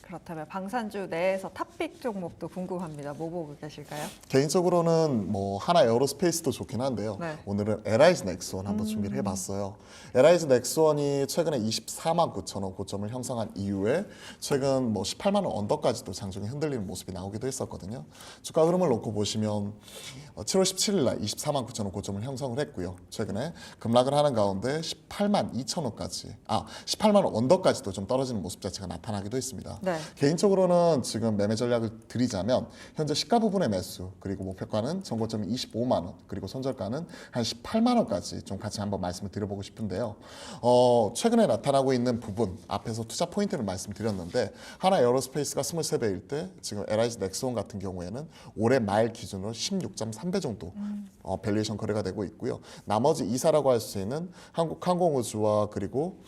그렇다면 방산주 내에서 탑픽 종목도 궁금합니다. 뭐 보고 계실까요? 개인적으로는 뭐 하나 에어로스페이스도 좋긴 한데요. 네. 오늘은 LIG 넥스원 한번 준비를 해봤어요. LIG 넥스원이 최근에 24만 9천 원 고점을 형성한 이후에 최근 뭐 18만 원 언더까지도 장중에 흔들리는 모습이 나오기도 했었거든요. 주가 흐름을 놓고 보시면 7월 17일 날 24만 9천 원 고점을 형성을 했고요. 최근에 급락을 하는 가운데 18만 2천 원까지, 18만 원 언더까지도 좀 떨어지는 모습 자체가 나타나기도 했습니다. 네. 개인적으로는 지금 매매 전략을 드리자면 현재 시가 부분의 매수, 그리고 목표가는 전고점이 25만 원, 그리고 손절가는 한 18만 원까지 좀 같이 한번 말씀을 드려보고 싶은데요. 최근에 나타나고 있는 부분 앞에서 투자 포인트를 말씀드렸는데 하나 에어로스페이스가 23배일 때 지금 LIG 넥스원 같은 경우에는 올해 말 기준으로 16.3배 정도 밸류에이션 거래가 되고 있고요. 나머지 2사라고 할 수 있는 한국항공우주와 그리고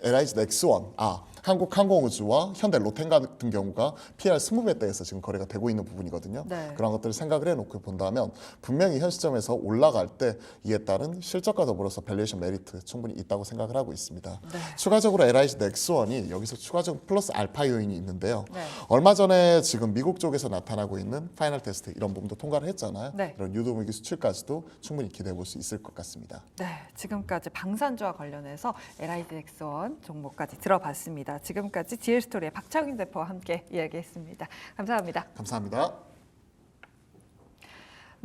LIG 넥스원, 한국항공우주와 현대 로템 같은 경우가 PR 20배대에서 지금 거래가 되고 있는 부분이거든요. 네. 그런 것들을 생각을 해놓고 본다면 분명히 현 시점에서 올라갈 때 이에 따른 실적과 더불어서 밸류에이션 메리트 충분히 있다고 생각을 하고 있습니다. 네. 추가적으로 LIG 넥스원이 여기서 추가적 플러스 알파 요인이 있는데요. 네. 얼마 전에 지금 미국 쪽에서 나타나고 있는 파이널 테스트 이런 부분도 통과를 했잖아요. 네. 이런 유도무기 수출까지도 충분히 기대해 볼 수 있을 것 같습니다. 네, 지금까지 방산주와 관련해서 LIG 넥스원 종목까지 들어봤습니다. 지금까지 DL스토리의 박창윤 대표와 함께 이야기했습니다. 감사합니다. 감사합니다.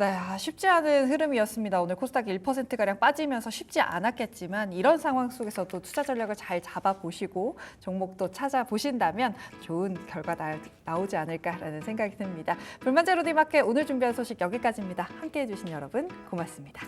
네, 쉽지 않은 흐름이었습니다. 오늘 코스닥이 1%가량 빠지면서 쉽지 않았겠지만 이런 상황 속에서도 투자 전략을 잘 잡아보시고 종목도 찾아보신다면 좋은 결과 나오지 않을까라는 생각이 듭니다. 불만제로 디마켓 오늘 준비한 소식 여기까지입니다. 함께해 주신 여러분 고맙습니다.